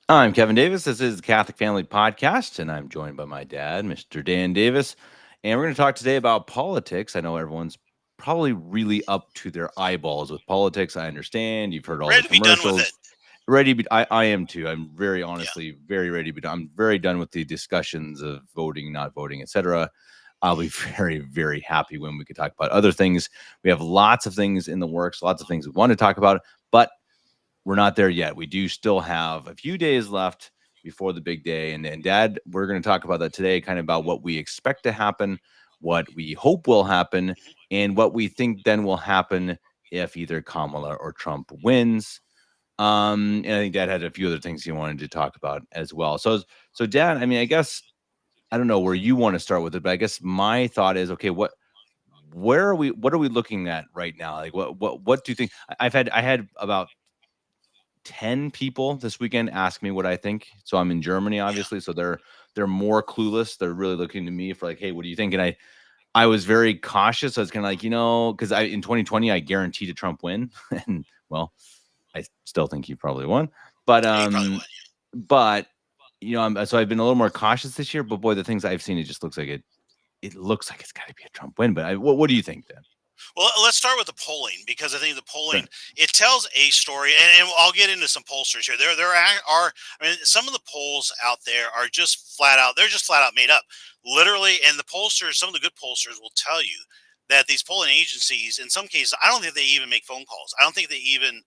I'm Kevin Davis. This is the Catholic Family Podcast, and I'm joined by my dad, Mr. Dan Davis. And we're going to talk today about politics. I know everyone's probably really up to their eyeballs with politics. I understand. You've heard all the Ready to be done with it. commercials. Ready to be, I am too. I'm very Yeah. honestly very ready to be done. I'm very done with the discussions of voting, not voting, etc. I'll be very, very happy when we can talk about other things. We have lots of things in the works, lots of things we want to talk about, but we're not there yet. We do still have a few days left before the big day. And Dad, we're going to talk about that today, kind of about what we expect to happen, what we hope will happen, Mhm. and what we think then will happen if either Kamala or Trump wins. And I think Dad had a few other things he wanted to talk about as well. So Dad, I mean, I guess I don't know where you want to start with it, but I guess my thought is, okay, what are we looking at right now? Like, what do you think? I had about 10 people this weekend ask me what I think. So I'm in Germany, Yeah. obviously. So they're more clueless. They're really looking to me for like, hey, what do you think? And I was very cautious. I was kind of like, because I in 2020 I guaranteed a Trump win. And well, I still think he probably won. But Yeah, you probably um, would. but so I've been a little more cautious this year. But boy, the things I've seen, it just looks like it looks like it's got to be a Trump win. But what do you think then? Well, let's start with the polling because I think the polling Sure. it tells a story, and I'll get into some pollsters here. There are, I mean, some of the polls out there are just flat out. They're just flat out made up, literally. And the pollsters, some of the good pollsters, will tell you that these polling agencies, in some cases, I don't think they even make phone calls. I don't think they even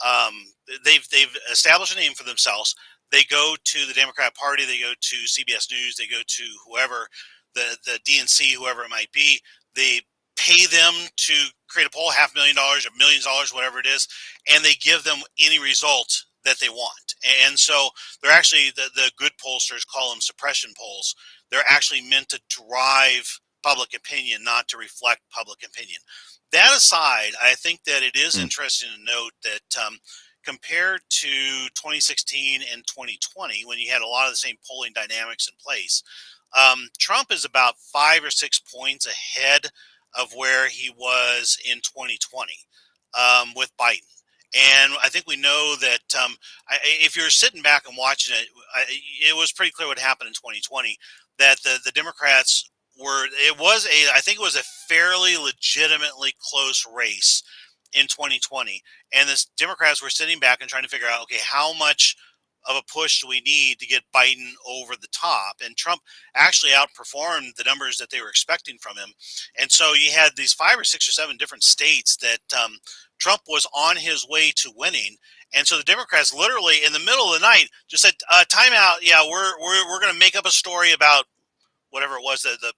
um, they've established a name for themselves. They go to the Democrat Party, they go to CBS News, they go to whoever the DNC, whoever it might be. They pay them to create a poll, $500,000 or millions of dollars, whatever it is, and they give them any result that they want. And so they're actually the good pollsters call them suppression polls. They're actually meant to drive public opinion, not to reflect public opinion. That aside, I think that it is Hmm. interesting to note that compared to 2016 and 2020, when you had a lot of the same polling dynamics in place, Trump is about 5 or 6 points ahead of where he was in 2020 with Biden. And I think we know that if you're sitting back and watching it, it was pretty clear what happened in 2020. That the Democrats were. I think it was a fairly legitimately close race in 2020, and the Democrats were sitting back and trying to figure out, okay, how much of a push do we need to get Biden over the top? And Trump actually outperformed the numbers that they were expecting from him. And so you had these 5 or 6 or 7 different states that Trump was on his way to winning. And so the Democrats literally in the middle of the night just said, time out. Yeah, we're going to make up a story about whatever it was, the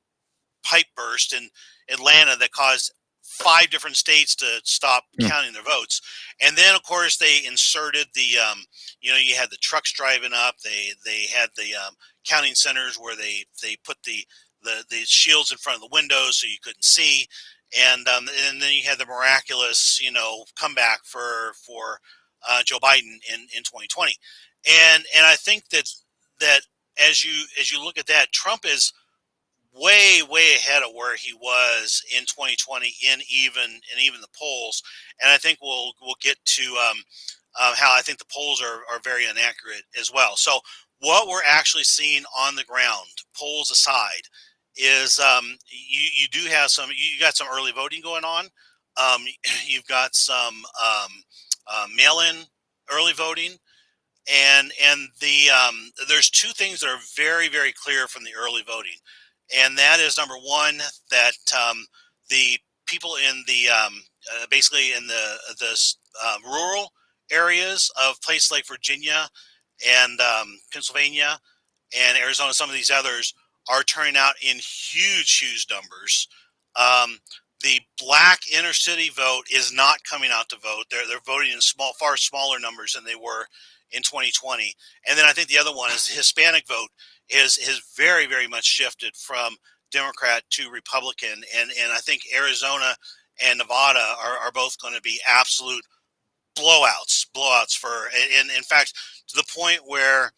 pipe burst in Atlanta that caused 5 different states to stop Hmm. counting their votes. And then, of course, they inserted you had the trucks driving up. They had the counting centers where they put the shields in front of the windows so you couldn't see. And then you had the miraculous, comeback for Joe Biden in 2020. And I think that as you look at that, Trump is way ahead of where he was in 2020 in even the polls. And I think we'll get to how I think the polls are very inaccurate as well. So what we're actually seeing on the ground, polls aside, is you do have you got some early voting going on. You've got some mail-in early voting, and there's two things that are very clear from the early voting, and that is number one, that the people in the basically in the rural areas of places like Virginia and Pennsylvania and Arizona, some of these others are turning out in huge numbers. Um, the black inner city vote is not coming out to vote. They're voting in far smaller numbers than they were in 2020. And then I think the other one is the Hispanic vote has very much shifted from Democrat to Republican. And I think Arizona and Nevada are both going to be absolute blowouts for. And in fact, to the point where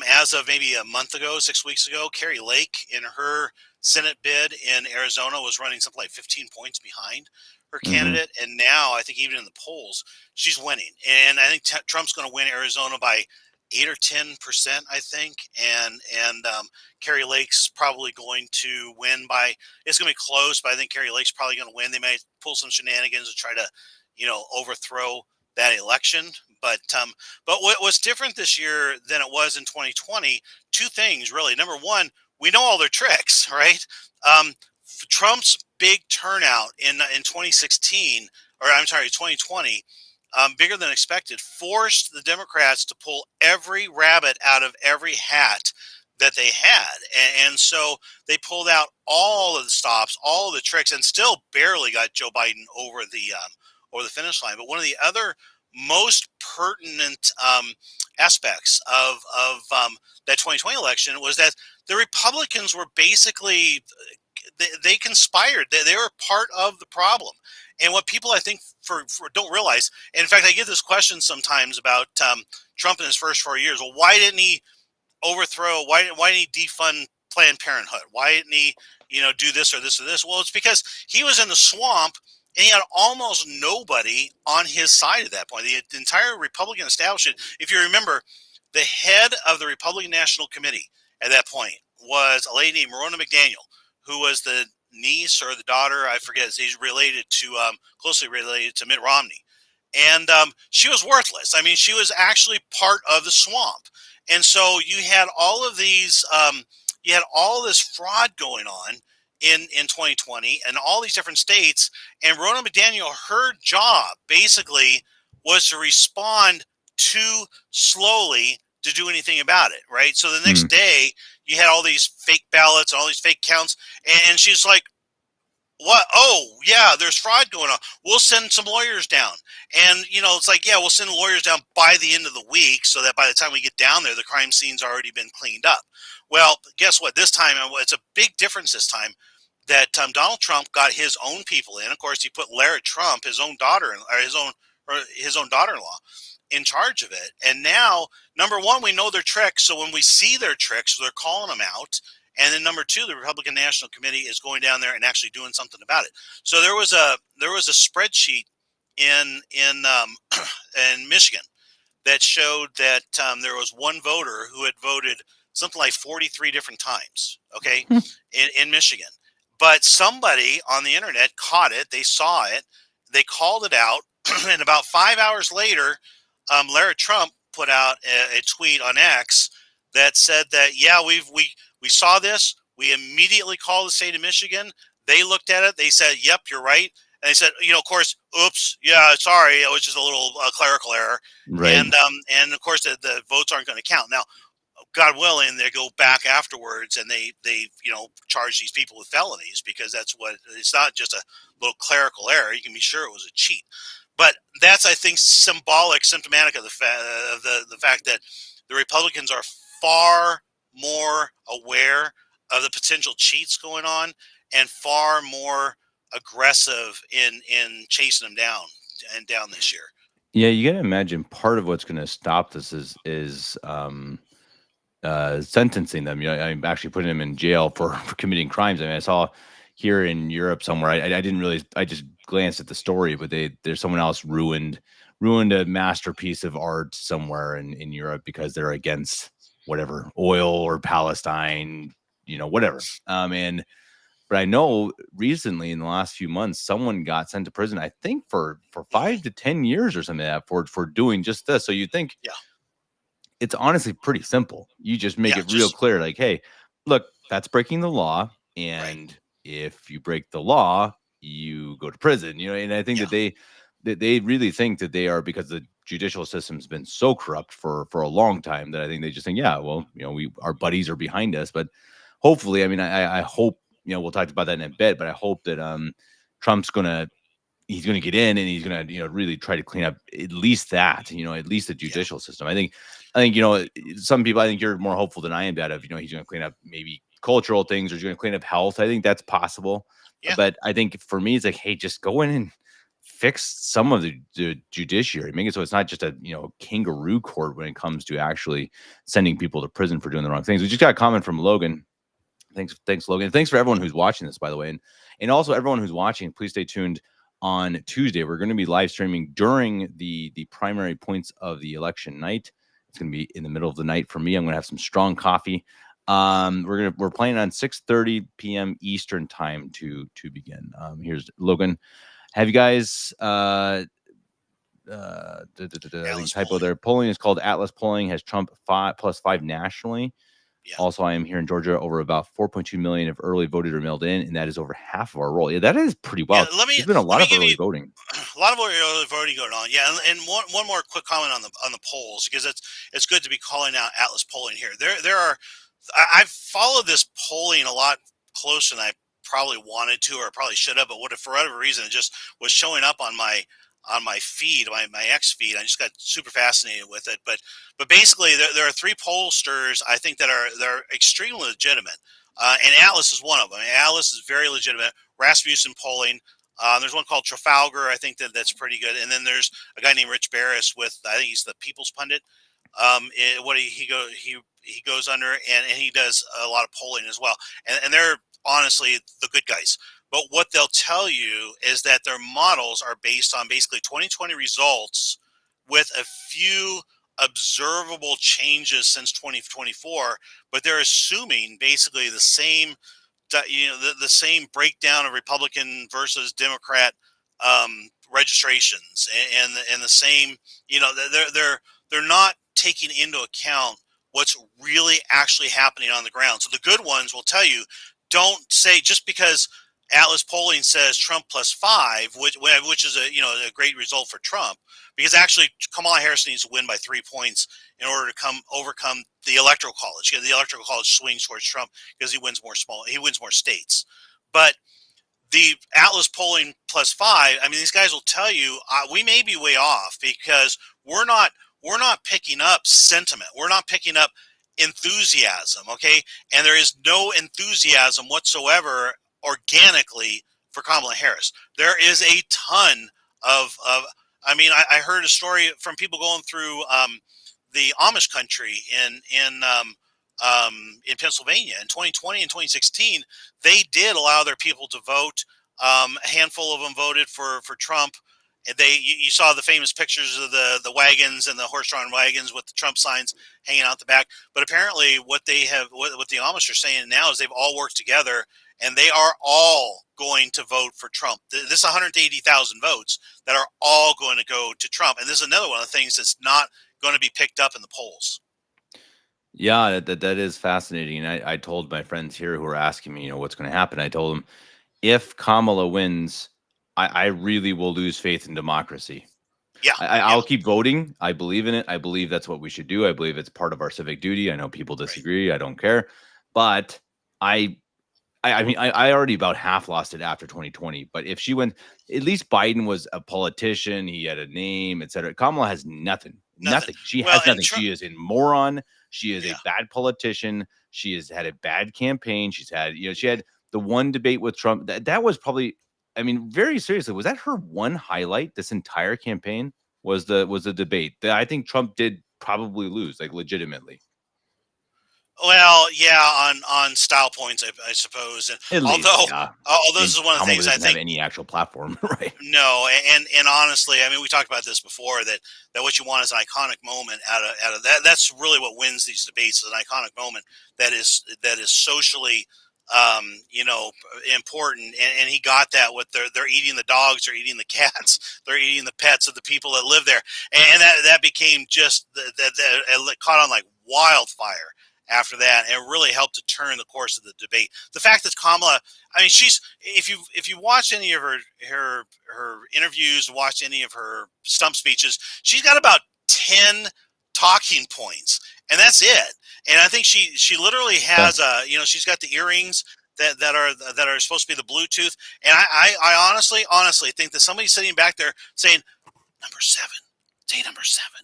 as of maybe a month ago, 6 weeks ago, Carrie Lake in her Senate bid in Arizona was running something like 15 points behind her Hmm. candidate. And now I think even in the polls, she's winning. And I think Trump's going to win Arizona by 8 or 10%, I think, and Kerry Lake's probably going to win by. It's going to be close, but I think Kerry Lake's probably going to win. They might pull some shenanigans to try to, overthrow that election. But what's different this year than it was in 2020? Two things really. Number one, we know all their tricks, right? Um, Trump's big turnout in 2016, or I'm sorry, 2020, bigger than expected, forced the Democrats to pull every rabbit out of every hat that they had, and so they pulled out all of the stops, all of the tricks, and still barely got Joe Biden over the finish line. But one of the other most pertinent aspects of that 2020 election was that the Republicans were basically they conspired. They were part of the problem. And what people I think for don't realize, and in fact, I get this question sometimes about Trump in his first 4 years. Well, why didn't he overthrow? Why didn't he defund Planned Parenthood? Why didn't he do this or this or this? Well, it's because he was in the swamp and he had almost nobody on his side at that point. The entire Republican establishment, if you remember, the head of the Republican National Committee at that point was a lady named Ronna McDaniel, who was the niece or the daughter, I forget. He's related to closely related to Mitt Romney, and she was worthless. I mean, she was actually part of the swamp, and so you had all of these, you had all this fraud going on in 2020 and all these different states. And Ronna McDaniel, her job basically was to respond too slowly to do anything about it, right? So the next day, you had all these fake ballots and all these fake counts, and she's like, what? Oh, yeah, there's fraud going on. We'll send some lawyers down. And, it's like, yeah, we'll send lawyers down by the end of the week so that by the time we get down there, the crime scene's already been cleaned up. Well, guess what? This time, it's a big difference this time that Donald Trump got his own people in. Of course, he put Lara Trump, his own daughter, or his own daughter-in-law, in charge of it. And now, number one, we know their tricks. So when we see their tricks, they're calling them out. And then number two, the Republican National Committee is going down there and actually doing something about it. So there was a spreadsheet in in Michigan that showed that there was one voter who had voted something like 43 different times. Okay, in Michigan, but somebody on the internet caught it. They saw it. They called it out, and about 5 hours later, Lara Trump put out a tweet on X that said that, yeah, we saw this. We immediately called the state of Michigan. They looked at it. They said, yep, you're right. And they said, of course, oops, yeah, sorry, it was just a little clerical error. Right. And of course, the votes aren't going to count. Now, God willing, they go back afterwards and they charge these people with felonies, because that's what it's not just a little clerical error. You can be sure it was a cheat. But that's, I think, symptomatic of the fact that the Republicans are far more aware of the potential cheats going on and far more aggressive in chasing them down this year. Yeah, you got to imagine part of what's going to stop this is sentencing them. I'm actually putting them in jail for committing crimes. I mean, I saw here in Europe somewhere. I didn't really. I just glanced at the story, but there's someone else ruined a masterpiece of art somewhere in Europe because they're against whatever oil or Palestine, whatever. But I know recently in the last few months, someone got sent to prison, I think for 5 to 10 years or something like that for doing just this. So you think, yeah, it's honestly pretty simple. You just make it real clear, like, hey, look, that's breaking the law, and if you break the law, you go to prison. And I think that they really think that they are, because the judicial system's been so corrupt for a long time, that I think they just think, yeah, well, our buddies are behind us. But hopefully, I mean, I hope, we'll talk about that in a bit, but I hope that Trump's he's going to get in and he's going to, really try to clean up at least that, at least the judicial system. I think, some people, I think you're more hopeful than I am that he's going to clean up maybe cultural things, or he's going to clean up health. I think that's possible. Yeah. But I think for me, it's like, hey, just go in and fix some of the judiciary, make it so it's not just a, kangaroo court when it comes to actually sending people to prison for doing the wrong things. We just got a comment from Logan. Thanks, Logan. Thanks for everyone who's watching this, by the way. And also everyone who's watching, please stay tuned. On Tuesday, we're going to be live streaming during the primary points of the election night. It's going to be in the middle of the night for me. I'm going to have some strong coffee. Mhm. We're planning on 6:30 p.m. Eastern time to begin. Here's Logan. Have you guys I think Atlas typo polling. there. Polling is called Atlas Polling, has Trump +5 nationally. Yeah. Also, I am here in Georgia over about 4.2 million of early voted or mailed in, and that is over half of our roll. Yeah, that is pretty Yeah. wild. There's been a Let lot me of give early you voting. a lot of what you've already going on. Yeah, and one more quick comment on the polls, because it's good to be calling out Atlas polling here. There are I've followed this polling a lot closer than I probably wanted to, or probably should have, but for whatever reason it just was showing up on my feed, my X feed. I just got super fascinated with it. But basically there are three pollsters I think that are extremely legitimate. And Atlas is one of them. Atlas is very legitimate. Rasmussen polling. There's one called Trafalgar. I think that's pretty good. And then there's a guy named Rich Barris with, I think he's the People's Pundit. What he goes under, and he does a lot of polling as well. And they're honestly the good guys. But what they'll tell you is that their models are based on basically 2020 results with a few observable changes since 2024, but they're assuming basically the same, the same breakdown of Republican versus Democrat registrations, and the same, they're not taking into account what's really actually happening on the ground. So the good ones will tell you, don't say just because Atlas polling says Trump +5, which is a great result for Trump, because actually Kamala Harris needs to win by 3 points in order to overcome the electoral college. The electoral college swings towards Trump because he wins more states. But the Atlas polling +5, I mean, these guys will tell you we may be way off because we're not picking up sentiment. We're not picking up enthusiasm. Okay, and there is no enthusiasm whatsoever organically for Kamala Harris. There is a ton of I mean, I heard a story from people going through the Amish country in Pennsylvania in 2020 and 2016. They did allow their people to vote. A handful of them voted for Trump. And you saw the famous pictures of the wagons and the horse-drawn wagons with the Trump signs hanging out the back. But apparently, what the Amish are saying now is they've all worked together, and they are all going to vote for Trump. This 180,000 votes that are all going to go to Trump, and this is another one of the things that's not going to be picked up in the polls. Yeah, that is fascinating. I told my friends here who were asking me, what's going to happen. I told them if Kamala wins, I really will lose faith in democracy. Yeah, yeah, I'll keep voting. I believe in it. I believe that's what we should do. I believe it's part of our civic duty. I know people right. disagree. I don't care, but I I mean, I already about half lost it after 2020. But if she went, at least Biden was a politician. He had a name, et cetera. Kamala has nothing, Nothing. nothing. She Well, has and nothing. Trump. She is a moron. She is a Yeah. bad politician. She has had a bad campaign. She's had, she had the one debate with Trump. That was probably, I mean, very seriously, was that her one highlight this entire campaign? Was the debate that I think Trump did probably lose, like legitimately. Well, yeah, on style points, I suppose. And At least, although yeah. although this And is one of the Kamala things I doesn't have think. any actual platform, right? No, and honestly, I mean, we talked about this before, that what you want is an iconic moment out of that. That's really what wins these debates, is an iconic moment that is socially, important. And he got that with they're eating the dogs, they're eating the cats, they're eating the pets of the people that live there, and that became just that it caught on like wildfire after that, and it really helped to turn the course of the debate. The fact that Kamala, I mean, she's, if you watch any of her interviews, watch any of her stump speeches, she's got about 10 talking points, and that's it. And I think she literally Yeah. has she's got the earrings that are supposed to be the Bluetooth. And I honestly think that somebody's sitting back there saying number seven, say number seven.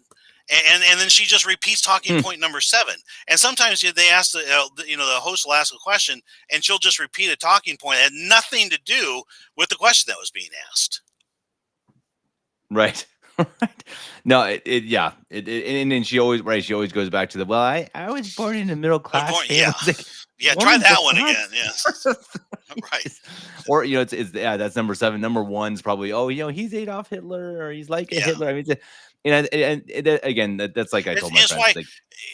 And then she just repeats talking Hmm. point number seven. And sometimes they ask the host will ask a question, and she'll just repeat a talking point that had nothing to do with the question that was being asked. Right. Right. No, yeah. And then she always, right, she always goes back to well, I was born in a middle class Yeah, family. It's like, yeah. Try woman, the that one what? again. Yeah, right. Or it's yeah, that's number seven. Number one's probably, he's Adolf Hitler or he's like a Yeah, Hitler. I mean, again, that's like I told my It's friends, why like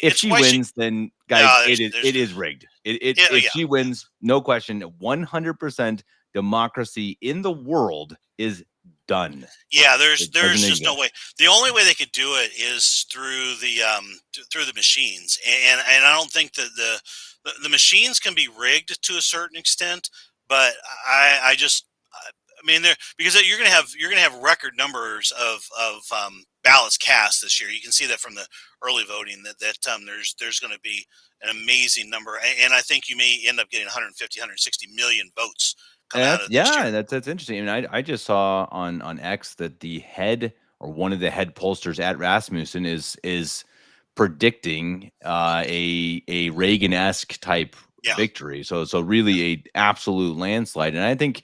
if she she. wins, then guys, There's it is rigged. yeah, If yeah. she wins, no question, 100% democracy in the world is done. Yeah, It there's doesn't just no way. exist. The only way they could do it is through the machines, and I don't think that the machines can be rigged to a certain extent. But I just I mean there because you're gonna have record numbers of ballots cast this year. You can see that from the early voting that there's going to be an amazing number, and I think you may end up getting 150, 160 million votes And coming out that's of this year. yeah, that's interesting. I mean, I just saw on X that the head or one of the head pollsters at Rasmussen is predicting a Reagan-esque type Yeah, victory. So really yeah, a absolute landslide. And I think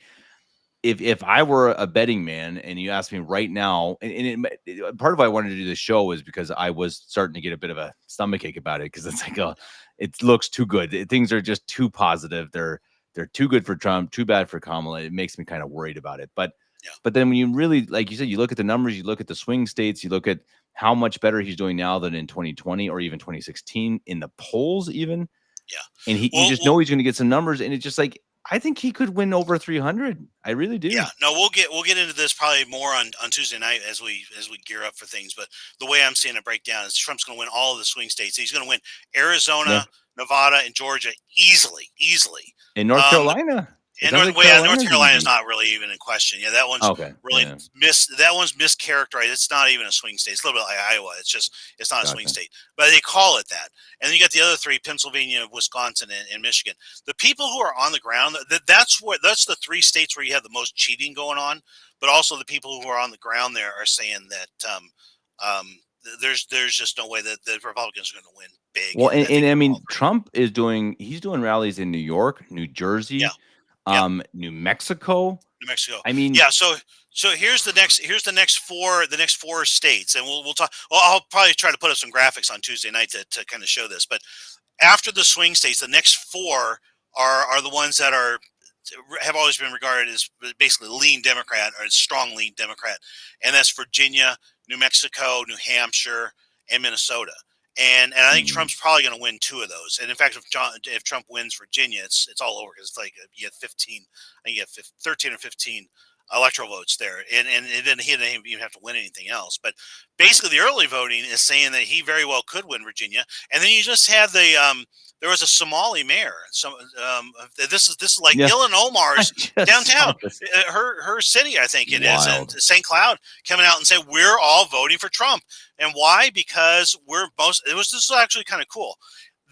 if I were a betting man and you asked me right now, part of why I wanted to do this show was because I was starting to get a bit of a stomach ache about it because it's like, it looks too good. Things are just too positive. They're too good for Trump, too bad for Kamala. It makes me kind of worried about it. yeah. But then when you really, like you said, you look at the numbers, you look at the swing states, you look at how much better he's doing now than in 2020 or even 2016 in the polls, even. Yeah. And you Well, just know he's going to get some numbers, and it's just like I think he could win over 300. I really yeah. do. No, we'll get into this probably more on Tuesday night as we gear up for things. But the way I'm seeing it break down is Trump's going to win all of the swing states. He's going to win Yeah. Arizona, Nevada, and Georgia easily. In North Um, Carolina, it And sounds like North Carolina's Carolina is easy. not really even in question. Yeah, that one's Okay. really Yeah. that one's mischaracterized. It's not even a swing state. It's a little bit like Iowa. It's not a swing Gotcha. state, but they call it that. And then you got the other three: Pennsylvania, Wisconsin, and Michigan. The people who are on the ground, that's the three states where you have the most cheating going on. But also the people who are on the ground there are saying that there's just no way that the Republicans are going to win big. Well, I think and I they're all mean, pretty. he's doing rallies in New York, New Yeah, Jersey, yeah. New Mexico. New Mexico. I mean, Yeah. So here's the next four states, and we'll talk. Well, I'll probably try to put up some graphics on Tuesday night to kind of show this. But after the swing states, the next four are the ones that have always been regarded as basically lean Democrat or strong lean Democrat, and that's Virginia, New Mexico, New Hampshire, and Minnesota. And I think mm, Trump's probably going to win two of those. And in fact, if Trump wins Virginia, it's all over because it's like you have 15, I think you have 13 or 15 electoral votes there, and he didn't even have to win anything else. But basically, the early voting is saying that he very well could win Virginia. And then you just had there was a Somali mayor. This is like yeah, Ilan I Omar's just saw downtown, this. her city, I think it is, and Wild. St. Cloud coming out and saying we're all voting for Trump. And why? Because this is actually kind of cool.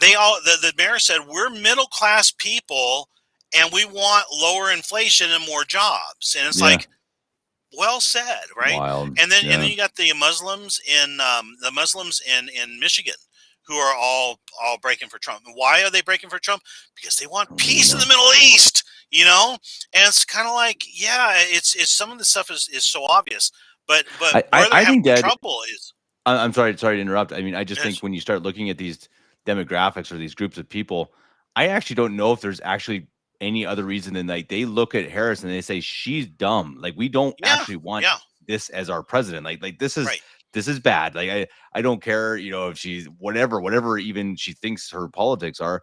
The mayor said we're middle class people and we want lower inflation and more jobs. And it's Yeah, like, well said, right? wild. And then Yeah. you got the Muslims in Michigan who are all breaking for Trump. And why are they breaking for Trump? Because they want peace in No. the Middle East, you know? And it's kind of like, yeah, it's some of the stuff is so obvious, but where they're I having think that trouble is I'm sorry to interrupt. I mean, I just think yes, when you start looking at these demographics or these groups of people, I actually don't know if there's actually any other reason than like they look at Harris and they say she's dumb. Like we don't yeah, actually want yeah, this as our president. Like right, this is bad. Like I don't care, if she's whatever even she thinks her politics are.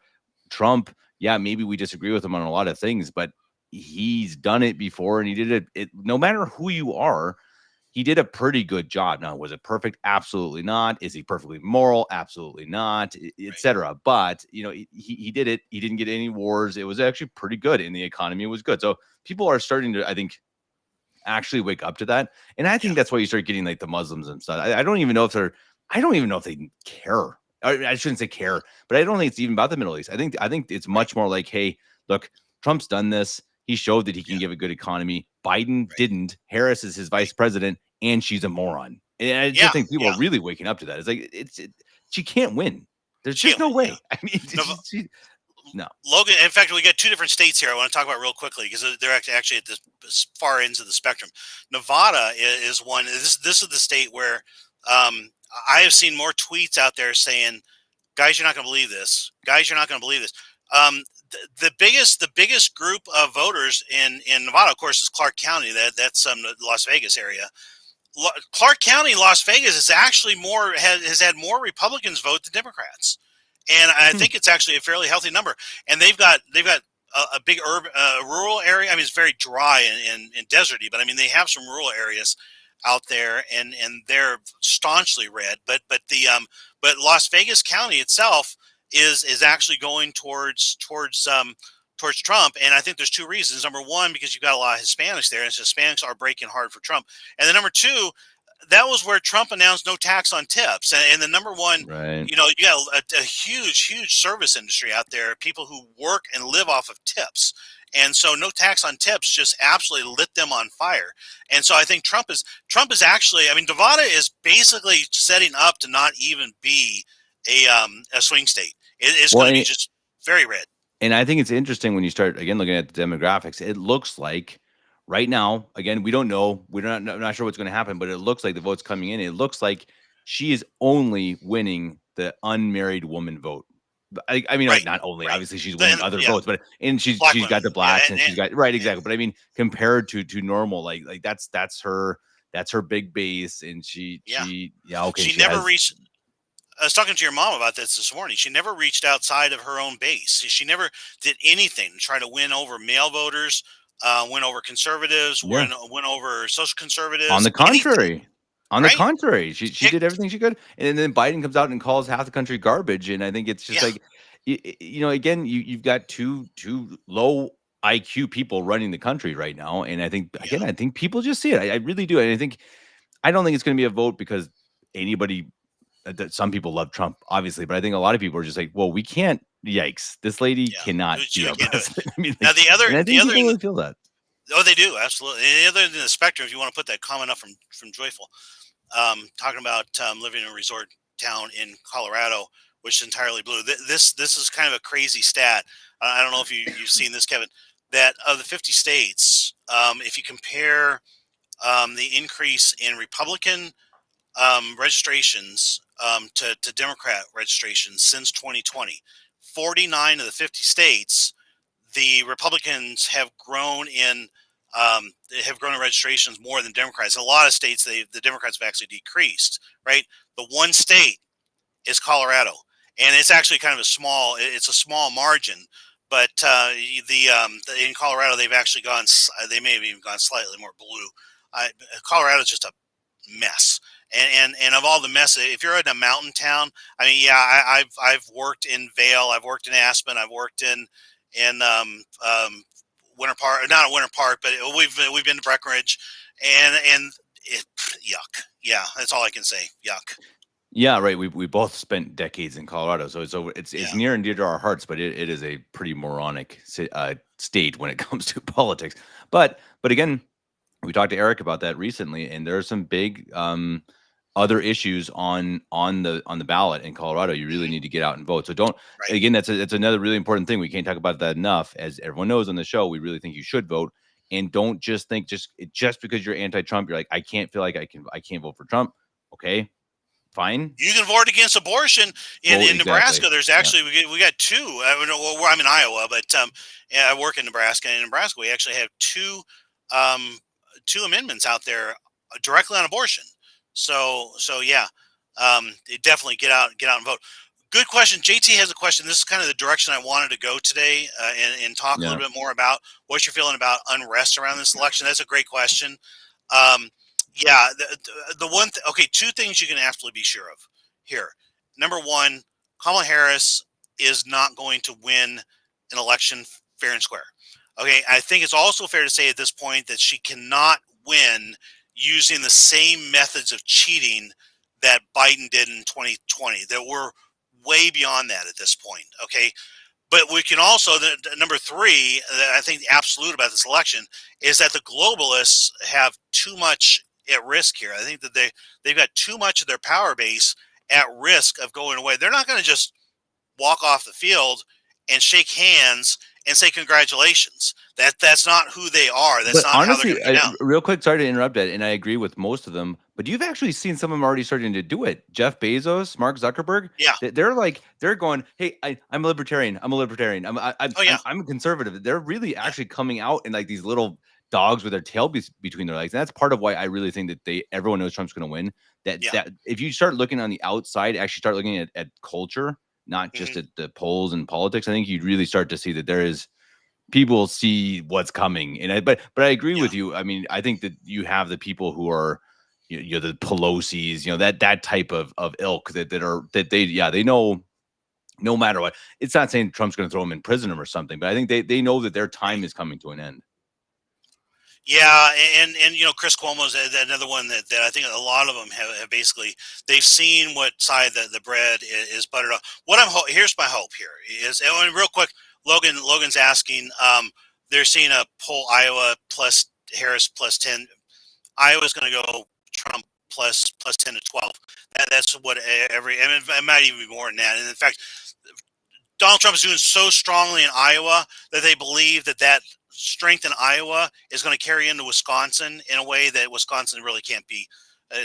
Trump, yeah, maybe we disagree with him on a lot of things, but he's done it before and he did it no matter who you are, he did a pretty good job. Now, was it perfect? Absolutely not. Is he perfectly moral? Absolutely not, right, etc. But he did it. He didn't get any wars. It was actually pretty good, and the economy was good. So people are starting to, I think, actually wake up to that, and I yeah, think that's why you start getting like the Muslims and stuff. I don't even know if they're. I don't even know if they care. I shouldn't say care, but I don't think it's even about the Middle East. I think it's right, much more like, hey, look, Trump's done this. He showed that he can yeah, give a good economy. Biden right, didn't. Harris is his right, vice president, and she's a moron. And I just yeah, think people yeah. are really waking up to that. It's like she can't win. There's She just can't no win. Yeah. way. I mean, no. Logan, in fact, we got two different states here I want to talk about real quickly because they're actually at the far ends of the spectrum. Nevada is one. This is the state where I have seen more tweets out there saying, "Guys, you're not going to believe this. Guys, you're not going to believe this." The biggest group of voters in Nevada, of course, is Clark County. That's the Las Vegas area. Clark County, Las Vegas, is actually has had more Republicans vote than Democrats, and I Hmm. think it's actually a fairly healthy number. And they've got a big urban rural area. I mean, it's very dry and deserty, but I mean they have some rural areas out there, and they're staunchly red. But Las Vegas County itself is actually going towards Trump, and I think there's two reasons. Number one, because you've got a lot of Hispanics there, and Hispanics are breaking hard for Trump. And then number two, that was where Trump announced no tax on tips. And the number one, Right. you got a huge service industry out there, people who work and live off of tips. And so no tax on tips just absolutely lit them on fire. And so I think Trump is actually, I mean, Nevada is basically setting up to not even be a swing state. It's Well, going to be just very red. and I think it's interesting when you start again looking at the demographics. It looks like right now, again, we don't know, not sure what's going to happen, but it looks like the votes coming in. It looks like she is only winning the unmarried woman vote. I mean, like Right, not only right. obviously she's winning Then other yeah, votes, but and black she's got women. the Yeah, blacks and she's got right and exactly. But I mean, compared to normal, like that's her big base, and yeah, yeah okay she she never has reached. I was talking to your mom about this morning. She never reached outside of her own base. She never did anything to try to win over male voters, win over conservatives, yeah. win over social On conservatives, the anything. contrary. On the Right? contrary, She she did kicked. everything she could, and then Biden comes out and calls half the country garbage, and I think it's just Yeah, like, again, you've got two low IQ people running the country right now, and I think yeah, again, I think people just see it. I really do, and I don't think it's going to be a vote because anybody. That some people love Trump, obviously, but I think a lot of people are just like, well, we can't. Yikes, this lady yeah. cannot be We our can't do it. president. I mean, Now like, and I the think other people really feel that. oh, they do absolutely. And the other end of the spectrum, if you want to put that comment up from Joyful, talking about living in a resort town in Colorado, which is entirely blue. This is kind of a crazy stat. I don't know if you've seen this, Kevin. That of the 50 states, if you compare the increase in Republican registrations to Democrat registrations since 2020, 49 of the 50 states, the Republicans have grown in registrations more than Democrats. In a lot of states, the Democrats have actually decreased. Right, the one state is Colorado, and it's actually kind of it's a small margin. But in Colorado, they've actually gone. They may have even gone slightly more blue. Colorado's just a mess. And of all the mess, if you're in a mountain town, I mean, yeah, I've worked in Vail, I've worked in Aspen, I've worked in Winter Park, not a Winter Park, but we've been to Breckenridge, and yuck. Yeah, that's all I can say. Yuck. Yeah, right. We both spent decades in Colorado, so it's Yeah, near and dear to our hearts. But it is a pretty moronic state when it comes to politics. But again, we talked to Eric about that recently, and there are some big other issues on the ballot in Colorado. You really hmm, need to get out and vote. So don't right. again. That's another really important thing. We can't talk about that enough. As everyone knows on the show, we really think you should vote, and don't just think just because you're anti-Trump, you're like I can't feel like I can't vote for Trump. Okay, fine. You can vote against abortion Well, in exactly. Nebraska. There's Yeah. actually we got two. I don't know, well, I'm in Iowa, but yeah, I work in Nebraska. And in Nebraska, we actually have um, two amendments out there directly on abortion. So yeah, definitely get out and vote. Good question. JT has a question. This is kind of the direction I wanted to go today, and talk a Yeah. little bit more about what you're feeling about unrest around this election. That's a great question. Um, yeah, the okay, two things you can absolutely be sure of here. Number one, Kamala Harris is not going to win an election fair and square. Okay, I think it's also fair to say at this point that she cannot win using the same methods of cheating that Biden did in 2020. That we're way beyond that at this point. Okay, but we can also, number three, I think the absolute about this election is that the globalists have too much at risk here. I think that they've got too much of their power base at risk of going away. They're not going to just walk off the field and shake hands and say congratulations. That's not who they are. That's But not how they're going honestly, to go down. real quick, sorry to interrupt that, and I agree with most of them. But you've actually seen some of them already starting to do it. Jeff Bezos, Mark Zuckerberg, Yeah. they're like they're going, "Hey, I'm a libertarian. I'm a libertarian. Oh yeah. I'm a conservative." They're really Yeah. actually coming out in like these little dogs with their tail between their legs. And that's part of why I really think that everyone knows Trump's going to win. Yeah. That if you start looking on the outside, actually start looking at culture, not just Mm-hmm. at the polls and politics, I think you'd really start to see that there is people see what's coming. And but I agree Yeah. with you. I mean, I think that you have the people who are, you know, the Pelosi's, you know, that type of ilk that they know no matter what. It's not saying Trump's going to throw them in prison or something, but I think they know that their time Right. is coming to an end. Yeah, and you know, Chris Cuomo's another one that I think a lot of them have basically they've seen what side the bread is buttered on. What here's my hope here is, and real quick, Logan's asking, they're seeing a poll Iowa plus Harris plus 10. Iowa's going to go Trump plus 10 to 12. That's what it might even be more than that. And in fact, Donald Trump is doing so strongly in Iowa that they believe that strength in Iowa is going to carry into Wisconsin in a way that Wisconsin really can't be.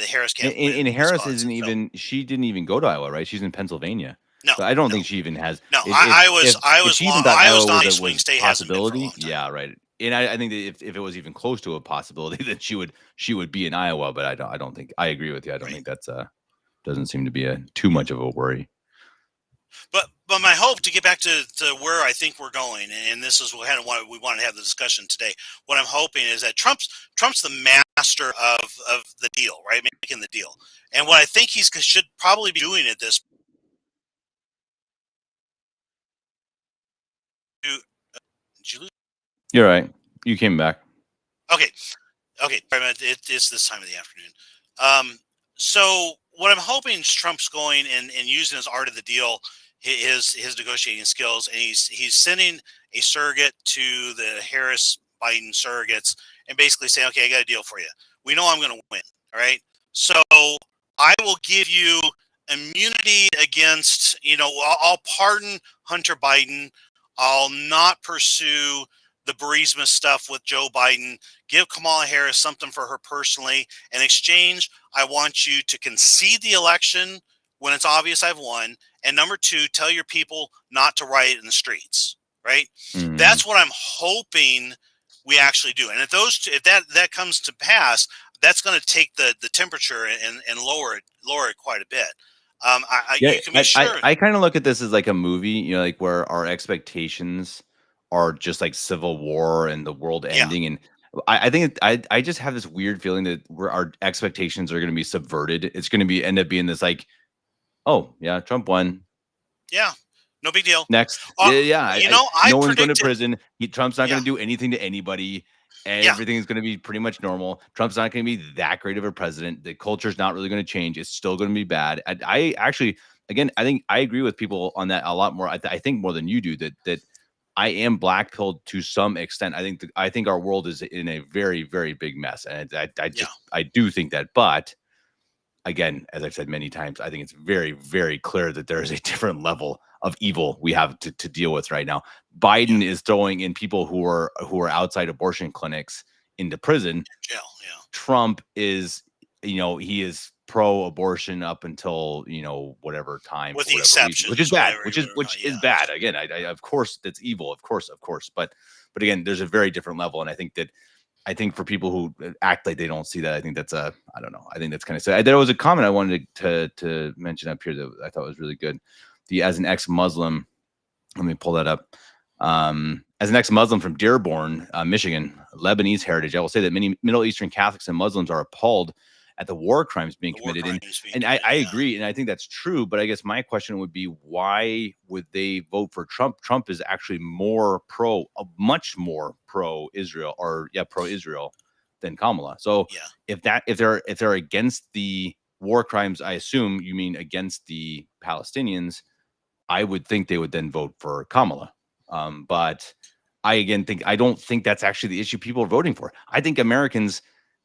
Harris can't win And Harris Wisconsin. isn't So even, she didn't even go to Iowa, right? She's in Pennsylvania. no, So I don't no, think she even has. no. If she even thought Iowa's Iowa not a swing was state. Hasn't been for a possibility, long time. yeah, right. And I think that if it was even close to a possibility, that she would be in Iowa. But I don't think, I agree with you. I don't Right. think that's doesn't seem to be too much of a worry. But my hope, to get back to where I think we're going, and this is what we want to have the discussion today. What I'm hoping is that Trump's the master of the deal, right? Making the deal, and what I think he should probably be doing at this. Did you lose? You're right. You came back. Okay, okay. It's this time of the afternoon. So what I'm hoping is Trump's going and using his art of the deal, his negotiating skills, and he's sending a surrogate to the Harris Biden surrogates and basically saying, okay, I got a deal for you. We know I'm going to win. All right. So I will give you immunity against, I'll pardon Hunter Biden. I'll not pursue the Burisma stuff with Joe Biden. Give Kamala Harris something for her personally. In exchange, I want you to concede the election when it's obvious I've won. And number two, tell your people not to riot in the streets. Right? Mm. That's what I'm hoping we actually do. And if that comes to pass, that's going to take the temperature and lower it quite a bit. Yeah, You can be sure. I kind of look at this as like a movie, you know, like where our expectations are just like civil war and the world Yeah, ending. And I think I just have this weird feeling that our expectations are going to be subverted. It's going to end up being this like, oh yeah, Trump won. yeah, no big deal. Next, yeah, I no one's going to predicted. prison. Trump's not going Yeah, to do anything to anybody. yeah, Everything's going to be pretty much normal. Trump's not going to be that great of a president. The culture's not really going to change. It's still going to be bad. I actually, again, I think I agree with people on that a lot more. I think more than you do that I am black-pilled to some extent. I think our world is in a very, very big mess, and yeah, I do think that, but again, as I've said many times, I think it's very, very clear that there is a different level of evil we have to deal with right now. yeah. Biden is throwing in people who are outside abortion clinics into prison. Jail. Yeah, Trump is, he is pro-abortion up until whatever time with for the whatever reason, which is exceptions, bad. whatever. Which is Yeah, bad. Again, of course that's evil. Of course, but again, there's a very different level, and I think for people who act like they don't see that, I think that's I don't know. I think that's kind of sad. There was a comment I wanted to mention up here that I thought was really good. As an ex-Muslim, let me pull that up. As an ex-Muslim from Dearborn, Michigan, Lebanese heritage, I will say that many Middle Eastern Catholics and Muslims are appalled at the war crimes being the war committed. And crimes being and committed. I Yeah, agree, and I think that's true. But I guess my question would be, why would they vote for Trump? Trump is actually much more pro-Israel, pro-Israel than Kamala. So yeah, if they're against the war crimes, I assume you mean against the Palestinians. I would think they would then vote for Kamala. But I don't think that's actually the issue people are voting for. I think Americans,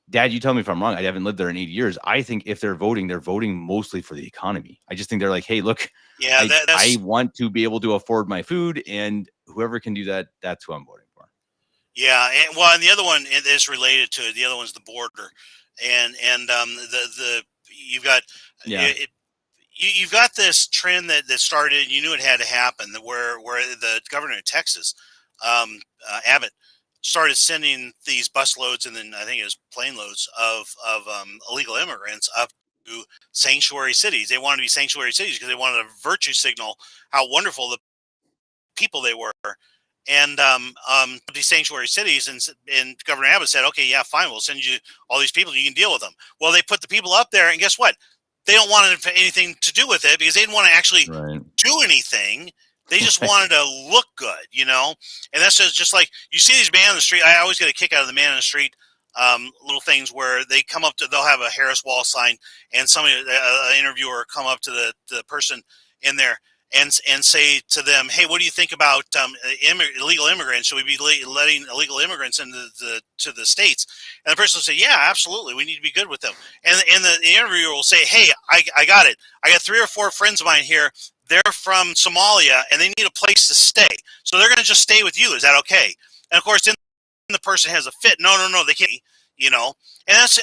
Dad, you tell me if I'm wrong. I haven't lived there in 80 years. I think if they're voting mostly for the economy. I just think they're like, hey, look, yeah. I That's want to be able to afford my food, and whoever can do that, that's who I'm voting for. yeah. And the other one is related to it. The other one's the border, and the you've got Yeah. you've got this trend that started. You knew it had to happen. Where the governor of Texas, Abbott, started sending these bus loads and then I think it was plane loads of illegal immigrants up to sanctuary cities. They wanted to be sanctuary cities because they wanted to virtue signal how wonderful the people they were. And these sanctuary cities, and Governor Abbott said, "Okay, yeah, fine, we'll send you all these people. You can deal with them." Well, they put the people up there, and guess what? They don't want anything to do with it because they didn't want to actually Right. do anything. They just wanted to look good, you know. And that's just like you see these man in the street. I always get a kick out of the man in the street little things where they come up to, they'll have a Harris Wall sign, and somebody, an interviewer, come up to the person in there and say to them, "Hey, what do you think about illegal immigrants? Should we be letting illegal immigrants into the states?" And the person will say, "Yeah, absolutely. We need to be good with them." And the interviewer will say, "Hey, I got it. I got 3 or 4 friends of mine here. They're from Somalia and they need a place to stay, so they're going to just stay with you. Is that okay?" And of course, then the person has a fit. No, they can't. You know, and that's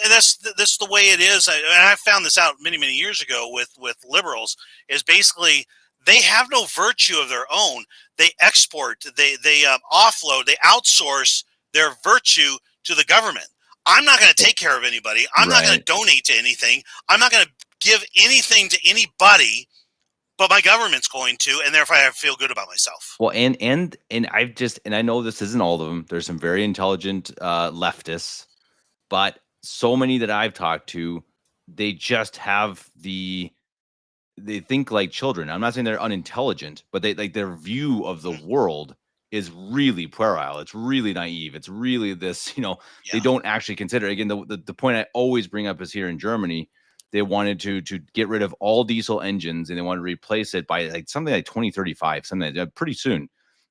the way it is. And I found this out many years ago with liberals. Is basically they have no virtue of their own. They export, they offload, they outsource their virtue to the government. I'm not going to take care of anybody. I'm not going to Right. donate to anything. I'm not going to give anything to anybody, but my government's going to, and therefore I feel good about myself. Well, and I've just and I know this isn't all of them. There's some very intelligent leftists, but so many that I've talked to, they just have they think like children. I'm not saying they're unintelligent, but they like their view of the Mhm. world is really puerile. It's really naive. It's really this, they Yeah. don't actually consider. Again, the point I always bring up is here in Germany, they wanted to get rid of all diesel engines and they wanted to replace it by like something like 2035, something like that, pretty soon.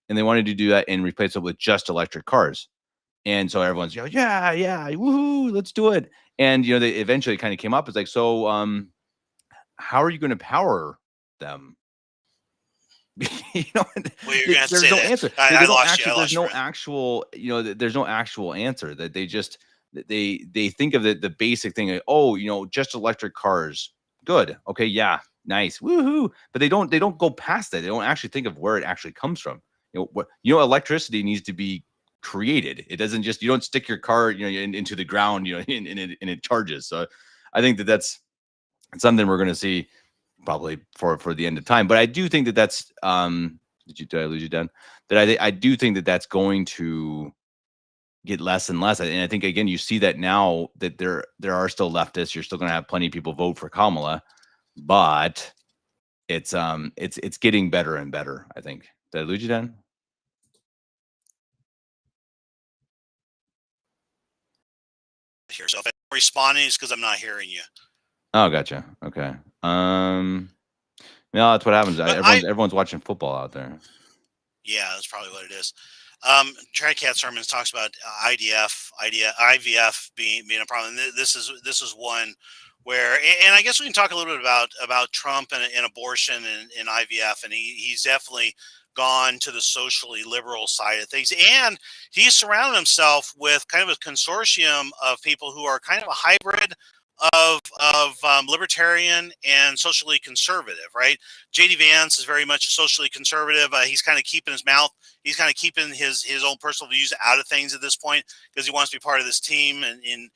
And they wanted to do that and replace it with just electric cars. And so everyone's, yeah, woohoo, let's do it. And they eventually kind of came up. It's like, so how are you going to power them? you know, Well, you're gonna have to there's say no that. answer. They I don't lost you. actually. I There's lost you, no friend. actual. There's no actual answer. That they just they think of the basic thing. Like, oh, just electric cars. Good. Okay. Yeah. Nice. Woohoo. But they don't go past that. They don't actually think of where it actually comes from. Electricity needs to be created. It doesn't just you don't stick your car into the ground and it charges. So I think that's something we're going to see probably for the end of time. But I do think that that's did I lose you, Dan? That I do think that that's going to get less and less. And I think again you see that now that there are still leftists. You're still going to have plenty of people vote for Kamala, but it's getting better and better. I think. Did I lose you, Dan? Here, so if I'm responding, it's because I'm not hearing you. Oh, gotcha. Okay. No, that's what happens. But Everyone's watching football out there. yeah, that's probably what it is. Tricat Sermons talks about IVF being a problem. This is one where, and I guess we can talk a little bit about Trump and abortion and IVF, and he's definitely gone to the socially liberal side of things, and he's surrounded himself with kind of a consortium of people who are kind of a hybrid of libertarian and socially conservative, right? JD Vance is very much a socially conservative. He's kind of keeping his mouth. He's kind of keeping his own personal views out of things at this point because he wants to be part of this team and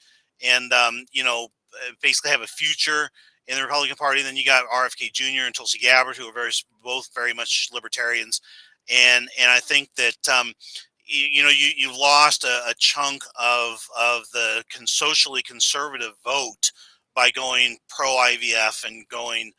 basically have a future in the Republican Party. Then you got RFK Jr. and Tulsi Gabbard, who are both very much libertarians, and I think that you've lost a chunk of the socially conservative vote by going pro IVF and going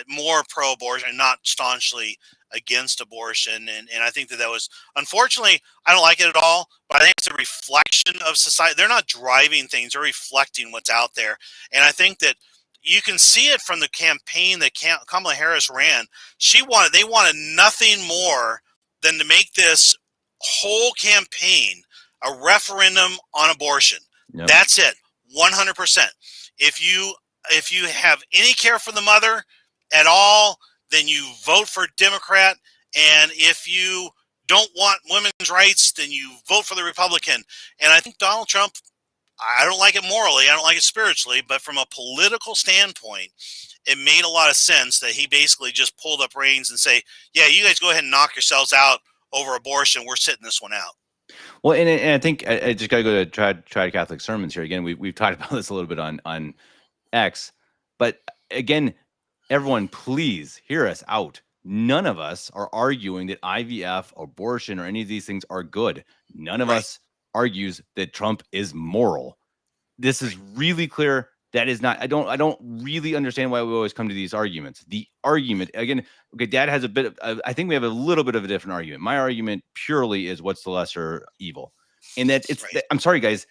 more pro abortion and not staunchly against abortion. And I think that was, unfortunately, I don't like it at all, but I think it's a reflection of society. They're not driving things, they're reflecting what's out there. And I think that you can see it from the campaign that Kamala Harris ran. They wanted nothing more than to make this whole campaign a referendum on abortion. Yep. That's it, 100%. If you have any care for the mother at all, then you vote for Democrat. And if you don't want women's rights, then you vote for the Republican. And I think Donald Trump, I don't like it morally, I don't like it spiritually, but from a political standpoint, it made a lot of sense that he basically just pulled up reins and say, yeah, you guys go ahead and knock yourselves out over abortion. We're sitting this one out. Well, and I think I just got to go to try Catholic sermons here again. We've talked about this a little bit on X, but again, everyone, please hear us out. None of us are arguing that IVF, abortion, or any of these things are good. None of Right. us argues that Trump is moral. This is Right. really clear. That is not. I don't really understand why we always come to these arguments. The argument again. Okay, Dad has a bit of. I think we have a little bit of a different argument. My argument purely is what's the lesser evil, and that it's. Right. I'm sorry, guys.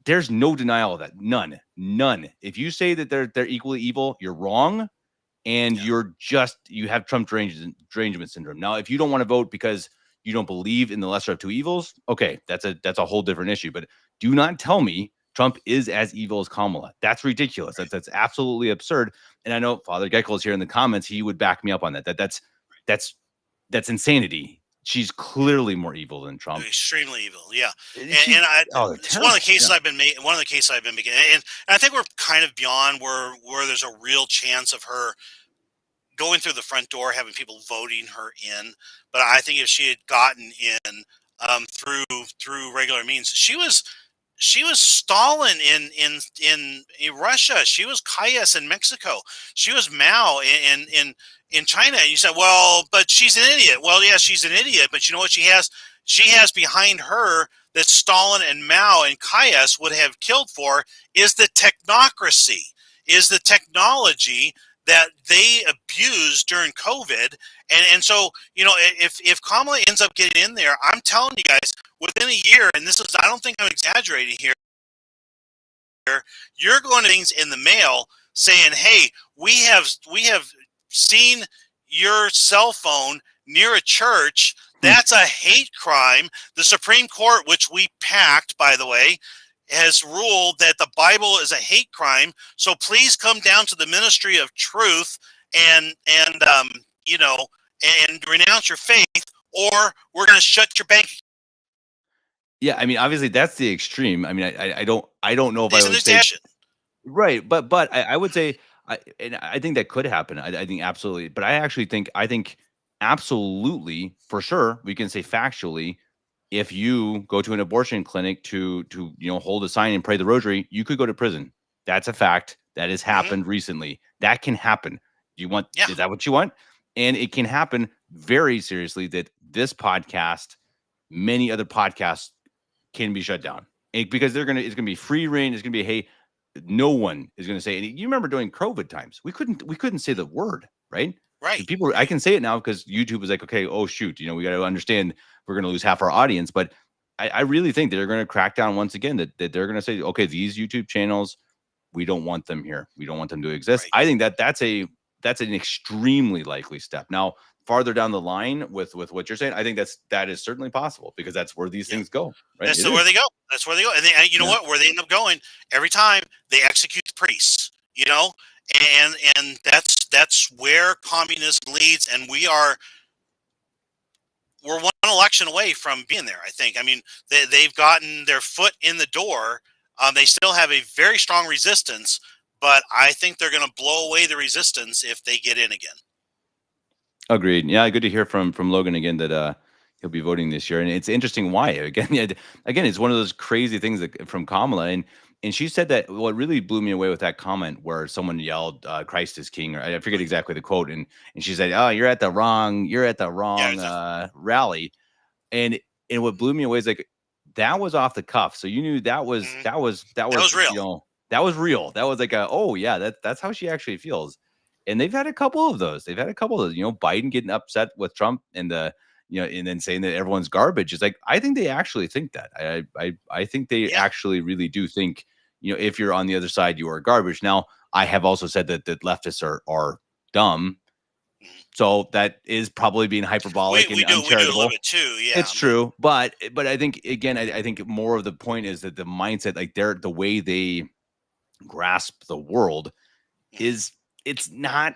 There's no denial of that. None. If you say that they're equally evil, you're wrong, and Yeah. you have Trump derangement syndrome. Now, if you don't want to vote because you don't believe in the lesser of two evils, okay, that's a whole different issue. But do not tell me Trump is as evil as Kamala. That's ridiculous. Right. That's absolutely absurd. And I know Father Geckel is here in the comments. He would back me up on that. That's insanity. She's clearly more evil than Trump. Extremely evil, yeah. She, And they're it's one of the terrible. cases Yeah. I've been making. One of the cases I've been making, and I think we're kind of beyond where there's a real chance of her going through the front door, having people voting her in. But I think if she had gotten in through regular means, she was Stalin in Russia. She was Calles in Mexico. She was Mao in China. And you said, well, but she's an idiot. Well, yeah, she's an idiot. But you know what she has? She has behind her that Stalin and Mao and Calles would have killed for is the technocracy, is the technology that they abused during COVID. And so, you know, if Kamala ends up getting in there, I'm telling you guys, within a year, and this is, I don't think I'm exaggerating here, you're going to things in the mail saying, hey, we have seen your cell phone near a church. That's a hate crime. The Supreme Court, which we packed, by the way, has ruled that the Bible is a hate crime. So please come down to the ministry of truth and you know, and renounce your faith, or we're going to shut your bank. Yeah, I mean, obviously that's the extreme. I mean, I don't know if I It's an would say exaggeration. right, but I would say I think that could happen. I think absolutely, but I think absolutely for sure we can say factually, if you go to an abortion clinic to hold a sign and pray the rosary, you could go to prison. That's a fact that has Hmm. happened recently. That can happen. Yeah, Is that what you want? And it can happen very seriously. That this podcast, many other podcasts can be shut down. Because it's gonna be free reign. It's gonna be, hey, no one is gonna say. And you remember during COVID times, we couldn't say the word, right? right, People, I right, can say it now because YouTube is like, okay, oh shoot, we got to understand we're gonna lose half our audience. But I really think they're gonna crack down once again. That they're gonna say, okay, these YouTube channels, we don't want them here. We don't want them to exist. right. I think that's an extremely likely step. Now, farther down the line with what you're saying, I think that is certainly possible because that's where these Yeah. things go, right? That's It where is. they go. That's where they go. And you know Yeah. what? Where they end up going every time they execute the priests. You know, and that's where communism leads. And we're one election away from being there. I think. I mean, they've gotten their foot in the door. They still have a very strong resistance, but I think they're going to blow away the resistance if they get in again. Agreed. Yeah, good to hear from Logan again that he'll be voting this year, and it's interesting why. Again, yeah, again, it's one of those crazy things from Kamala, and she said that what really blew me away with that comment where someone yelled "Christ is King," or I forget Right. exactly the quote, and she said, "Oh, you're at the wrong Yeah. rally," and what blew me away is like that was off the cuff, so you knew that was Mhm. that was that That was was real. that was real. That was like oh yeah, that's how she actually feels. And they've had a couple of those. They've had a couple of those. Biden getting upset with Trump and and then saying that everyone's garbage. Is like I think they actually think that. I think they Yeah. actually really do think. If you're on the other side, you are garbage. Now, I have also said that leftists are dumb. Mhm. So that is probably being hyperbolic and We do a little uncharitable. bit too. Yeah. It's I mean, true, but I think again, I think more of the point is that the mindset, like the way they grasp the world mhm. is it's not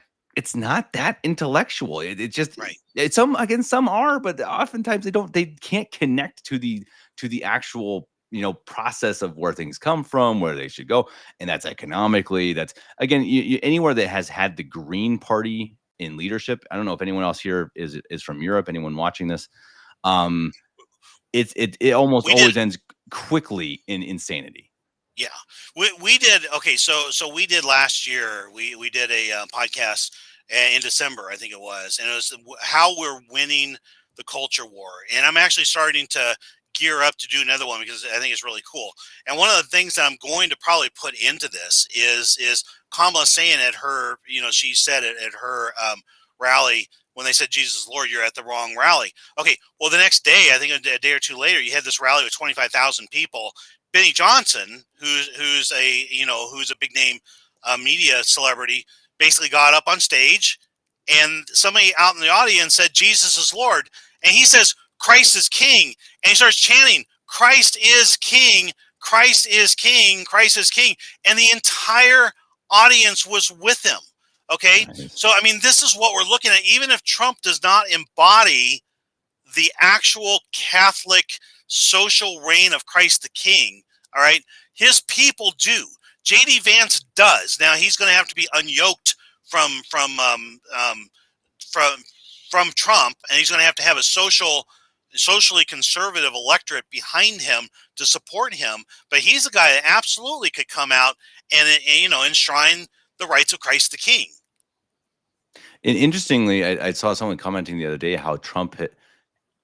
that intellectual. It just Right. some are, but oftentimes they can't connect to the actual process of where things come from, where they should go, and that's economically. That's again anywhere that has had the Green Party in leadership. I don't know if anyone else here is from Europe. Anyone watching this? Um, it almost We did. always ends quickly in insanity. Yeah, we did. Okay, so we did last year. We did a podcast in December, I think it was, and it was how we're winning the culture war. And I'm actually starting to gear up to do another one because I think it's really cool. And one of the things that I'm going to probably put into this is Kamala saying at her, she said it at her rally when they said Jesus is Lord, you're at the wrong rally. Okay, well the next day, I think a day or two later, you had this rally with 25,000 people. Benny Johnson, who's a big name media celebrity, basically got up on stage, and somebody out in the audience said Jesus is Lord, and he says Christ is King, and he starts chanting Christ is King, Christ is King, Christ is King, and the entire audience was with him. Okay, Nice. so I mean, this is what we're looking at. Even if Trump does not embody the actual Catholic social reign of Christ the King, all right, his people do. J.D. Vance does. Now he's going to have to be unyoked from from Trump, and he's going to have a socially conservative electorate behind him to support him. But he's a guy that absolutely could come out and enshrine the rights of Christ the King. And interestingly, I saw someone commenting the other day how Trump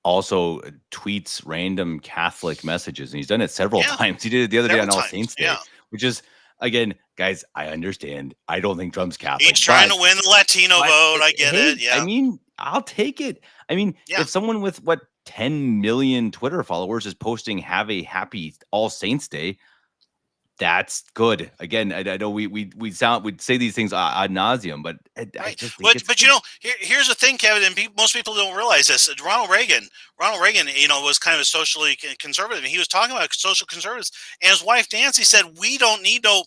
also tweets random Catholic messages, and he's done it several Yeah, times. He did it the other day several on All times. Saints Yeah. Day, which is, again, guys, I understand. I don't think Trump's He's Catholic, trying to win the Latino vote. I get it. hey, I Yeah. mean, I'll take it. I mean, Yeah. if someone with 10 million Twitter followers is posting "Have a happy All Saints Day," that's good. Again, I know we'd say these things ad nauseum, but I Right. just think But it's but good. here's the thing, Kevin, and most people don't realize this. Ronald Reagan, was kind of a socially conservative, and he was talking about social conservatives. And his wife Nancy said, "We don't need no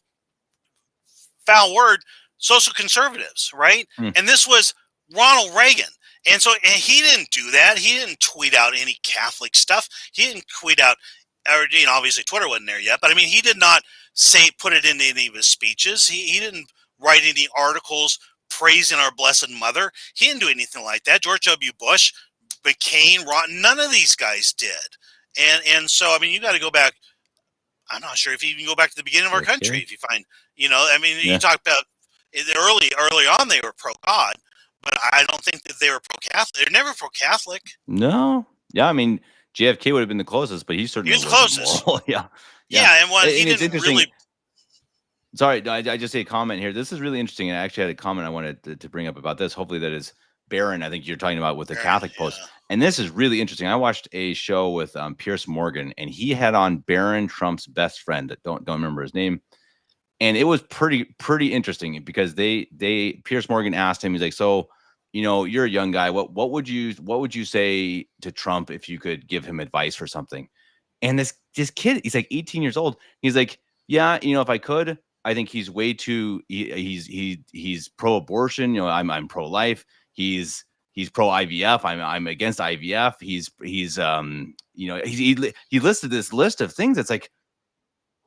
foul word, social conservatives, right?" Hmm. And this was Ronald Reagan. And he didn't do that. He didn't tweet out any Catholic stuff. He didn't tweet out, or obviously Twitter wasn't there yet. But I mean, he did not put it into any of his speeches. He didn't write any articles praising our Blessed Mother. He didn't do anything like that. George W. Bush, McCain, none of these guys did. And so I mean, you got to go back. I'm not sure if you can go back to the beginning of our country. JFK. If you find, I mean, you Yeah. talk about early on they were pro God, but I don't think that they were pro Catholic. They're never pro Catholic. No. Yeah, I mean, JFK would have been the closest, but he He certainly was the wasn't closest. moral. Yeah. Yeah. Yeah, and he And it's didn't interesting. really. Sorry, I just say a comment here. This is really interesting. And I actually had a comment I wanted to bring up about this. Hopefully, that is Baron. I think you're talking about with the Catholic Yeah. post. And this is really interesting. I watched a show with Pierce Morgan, and he had on Barron Trump's best friend. Don't remember his name. And it was pretty interesting because Pierce Morgan asked him. He's like, so, you're a young guy. What would you say to Trump if you could give him advice for something? And this kid, he's like 18 years old. He's like, yeah, if I could, I think he's way too. He's pro-abortion. I'm pro-life. He's pro-IVF. I'm against IVF. He listed this list of things. It's like,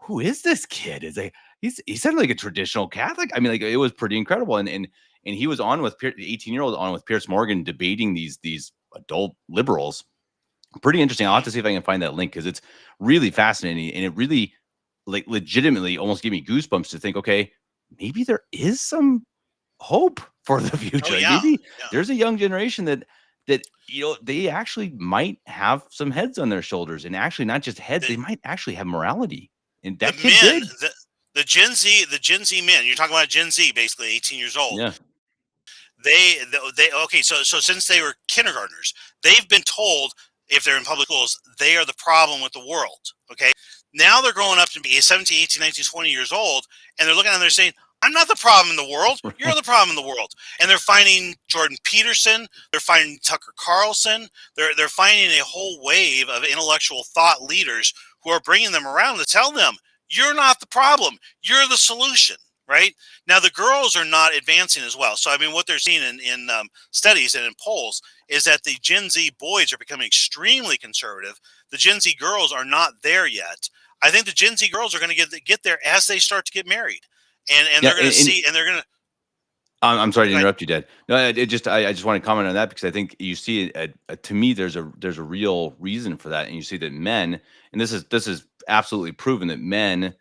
who is this kid? Is like he sounded like a traditional Catholic. I mean, like it was pretty incredible. And he was on with 18-year-old on with Pierce Morgan debating these adult liberals. Pretty interesting. I'll have to see if I can find that link because it's really fascinating and it really like legitimately almost gave me goosebumps to think, okay, maybe there is some hope for the future. Oh yeah. Maybe Yeah. there's a young generation that they actually might have some heads on their shoulders, and actually not just heads, they might actually have morality. And The that kid men, did. the Gen Z men. You're talking about Gen Z, basically 18 years old. Yeah. They okay. So since they were kindergartners, they've been told if they're in public schools, they are the problem with the world. Okay. Now they're growing up to be 17, 18, 19, 20 years old, and they're looking at them, they're saying, I'm not the problem in the world. You're the problem in the world. And they're finding Jordan Peterson. They're finding Tucker Carlson. They're finding a whole wave of intellectual thought leaders who are bringing them around to tell them, you're not the problem. You're the solution. Right now, the girls are not advancing as well. So, I mean, what they're seeing in studies and in polls is that the Gen Z boys are becoming extremely conservative. The Gen Z girls are not there yet. I think the Gen Z girls are going to get there as they start to get married, and Yeah, they're going to see, and they're going to. I'm sorry to Right. interrupt you, Dad. No, I just want to comment on that because I think you see it. To me, there's a real reason for that, and you see that men, and this is absolutely proven that men,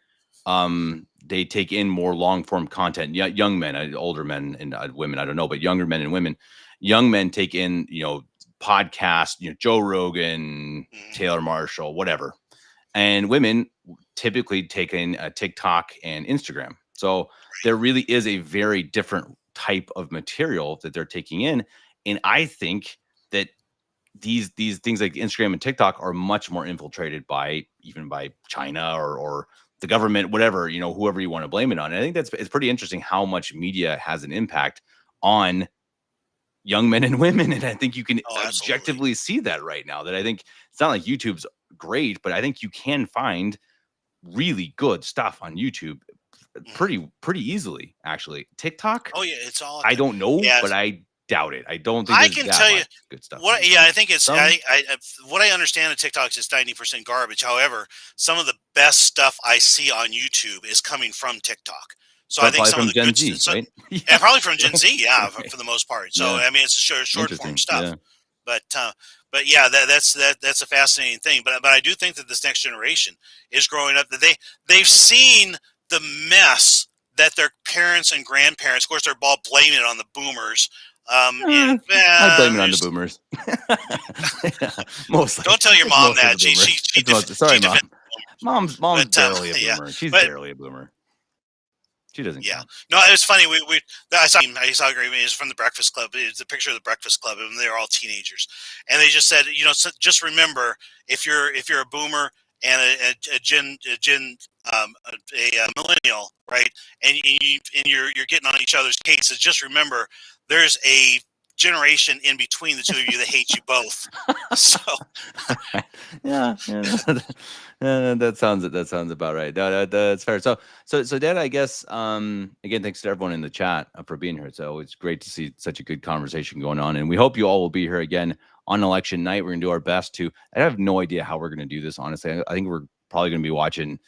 they take in more long form content. Yeah, young men, older men and women, I don't know, but younger men and women, young men take in podcasts, Joe Rogan, Mhm. Taylor Marshall, whatever, and women typically take in TikTok and Instagram. So there really is a very different type of material that they're taking in, and I think that these things like Instagram and TikTok are much more infiltrated by even by China or the government, whatever, whoever you want to blame it on. And I think it's pretty interesting how much media has an impact on young men and women. And I think you can Oh, absolutely. objectively see that right now. That I think it's not like YouTube's great, but I think you can find really good stuff on YouTube Mhm. pretty easily, actually. TikTok, Oh yeah, it's all out I there. don't know, Yeah, but I doubt it. I don't think I there's can that tell you much good stuff on what. there. Yeah, I think it's Some what I understand of TikTok is 90% garbage. However, some of the best stuff I see on YouTube is coming from TikTok. So I think probably some of from the Gen good, Z, right? and Yeah. probably from Gen Right. Z, yeah, Right. for the most part. So Yeah. I mean, it's short form Interesting. Yeah. stuff. But but yeah, that's a fascinating thing. But I do think that this next generation is growing up that they've seen the mess that their parents and grandparents. Of course, they're all blaming it on the boomers. Uh, And I'd blame it on the there's boomers. Yeah, mostly. don't tell your It's mom mostly that the boomers. It's most she sorry, defends mom. boomers. Mom's But barely a yeah, boomer. She's but barely a boomer. She doesn't yeah, count. no, it was funny. I saw a great video. It was from the Breakfast Club. It's a picture of the Breakfast Club, and they're all teenagers. And they just said, so just remember, if you're a boomer and a millennial, right, and you're getting on each other's cases, just remember there's a generation in between the two of you that hates you both. So Yeah, yeah, that sounds about right. No, that's fair. So Dad, I guess again, thanks to everyone in the chat for being here. It's always great to see such a good conversation going on, and we hope you all will be here again on election night. We're gonna do our best to. I have no idea how we're gonna do this. Honestly, I think we're probably gonna be watching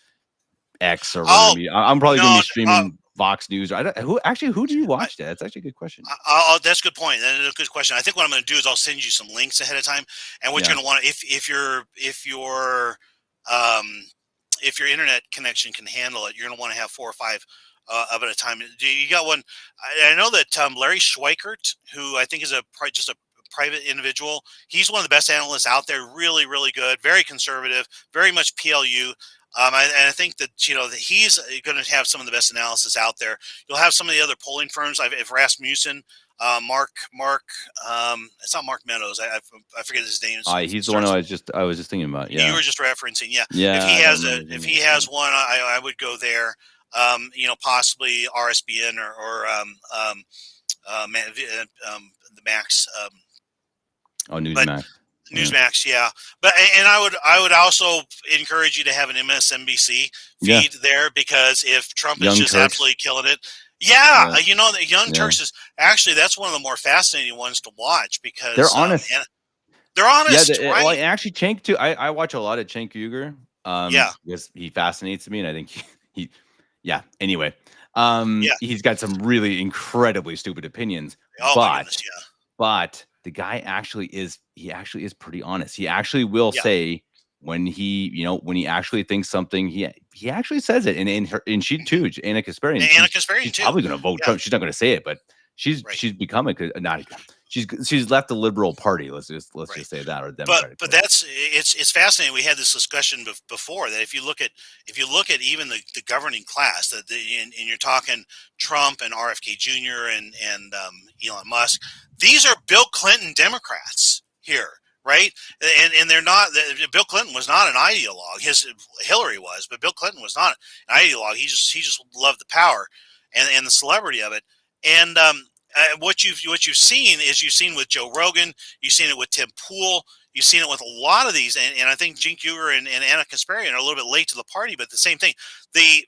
X, or we're gonna oh be. I'm probably gonna no, be streaming Vox News. who do you watch, Dad? That's actually a good question. That's a good point. That's a good question. I think what I'm going to do is I'll send you some links ahead of time, and what you're Yeah. going to want to, um, if your internet connection can handle it, you're going to want to have 4 or 5 of it at a time. You got one? I know that Larry Schweikert, who I think is just a private individual, he's one of the best analysts out there. Really, really good. Very conservative. Very much PLU. And I think that that he's going to have some of the best analysis out there. You'll have some of the other polling firms. If Rasmussen, Mark, it's not Mark Meadows. I forget his name. He's the one Starts. I was just thinking about. You Yeah. were just referencing, yeah. Yeah, I don't remember his If name he either. has Yeah. one, I would go there. Possibly RSBN or the Max. Oh, But Newsmax. Yeah. Newsmax, yeah. But and I would also encourage you to have an MSNBC Yeah. feed there, because if Trump is Young just Turks. absolutely killing it, yeah, Yeah. the Young Yeah. Turks is actually that's one of the more fascinating ones to watch They're because honest. and they're Yeah, honest, well, right? actually, Cenk too. I watch a lot of Cenk Uygur, Yeah, because he fascinates me, and I think he yeah. Anyway, yeah. he's got some really incredibly stupid opinions, Oh my goodness, but yeah, the guy actually is pretty honest. He actually will yeah. say when he actually thinks something, he actually says it. And she Hmm. too, Anna Kasparian, And Anna she's Kasparian too. probably going to vote Yeah, Trump. She's not going to say it, but right, she's become not she's left the liberal party. Let's just right. say that, or the But Democratic Party. it's fascinating. We had this discussion before that if you look at even the governing class and you're talking Trump and RFK Jr. and Elon Musk, these are Bill Clinton Democrats here, right? And they're not. Bill Clinton was not an ideologue. Hillary was, but Bill Clinton was not an ideologue. He just loved the power and the celebrity of it. And what you've seen is you've seen with Joe Rogan, you've seen it with Tim Pool, you've seen it with a lot of these, and I think Cenk Uygur and Anna Kasparian are a little bit late to the party, but the same thing. The